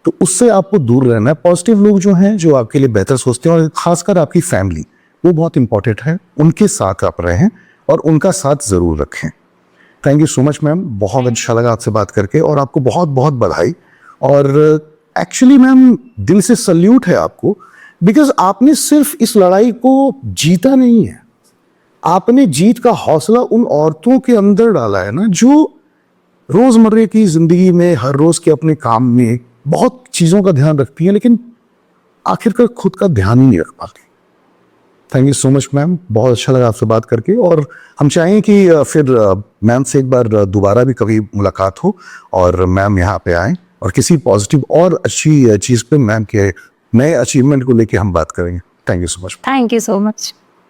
तो उससे आपको दूर रहना है। पॉजिटिव लोग जो हैं, जो आपके लिए बेहतर सोचते हैं, और खासकर आपकी फैमिली, वो बहुत इंपॉर्टेंट है। उनके साथ आप रहें और उनका साथ ज़रूर रखें। Thank you so much ma'am, बहुत अच्छा लगा आपसे बात करके, और आपको बहुत बहुत बधाई। और एक्चुअली मैम दिल से सल्यूट है आपको, बिकॉज आपने सिर्फ इस लड़ाई को जीता नहीं है, आपने जीत का हौसला उन औरतों के अंदर डाला है ना, जो रोजमर्रे की जिंदगी में, हर रोज के अपने काम में बहुत चीजों का ध्यान रखती हैं, लेकिन आखिरकार खुद का ध्यान ही नहीं रख पाती। Thank you so much ma'am, बहुत अच्छा लगा आपसे बात करके। और हम चाहें कि फिर मैम से एक बार दोबारा भी कभी मुलाकात हो, और मैम यहाँ पे आएँ और किसी पॉजिटिव और अच्छी चीज़ पे मैम के नए अचीवमेंट को लेके हम बात करेंगे। Thank you so much. Thank you so much.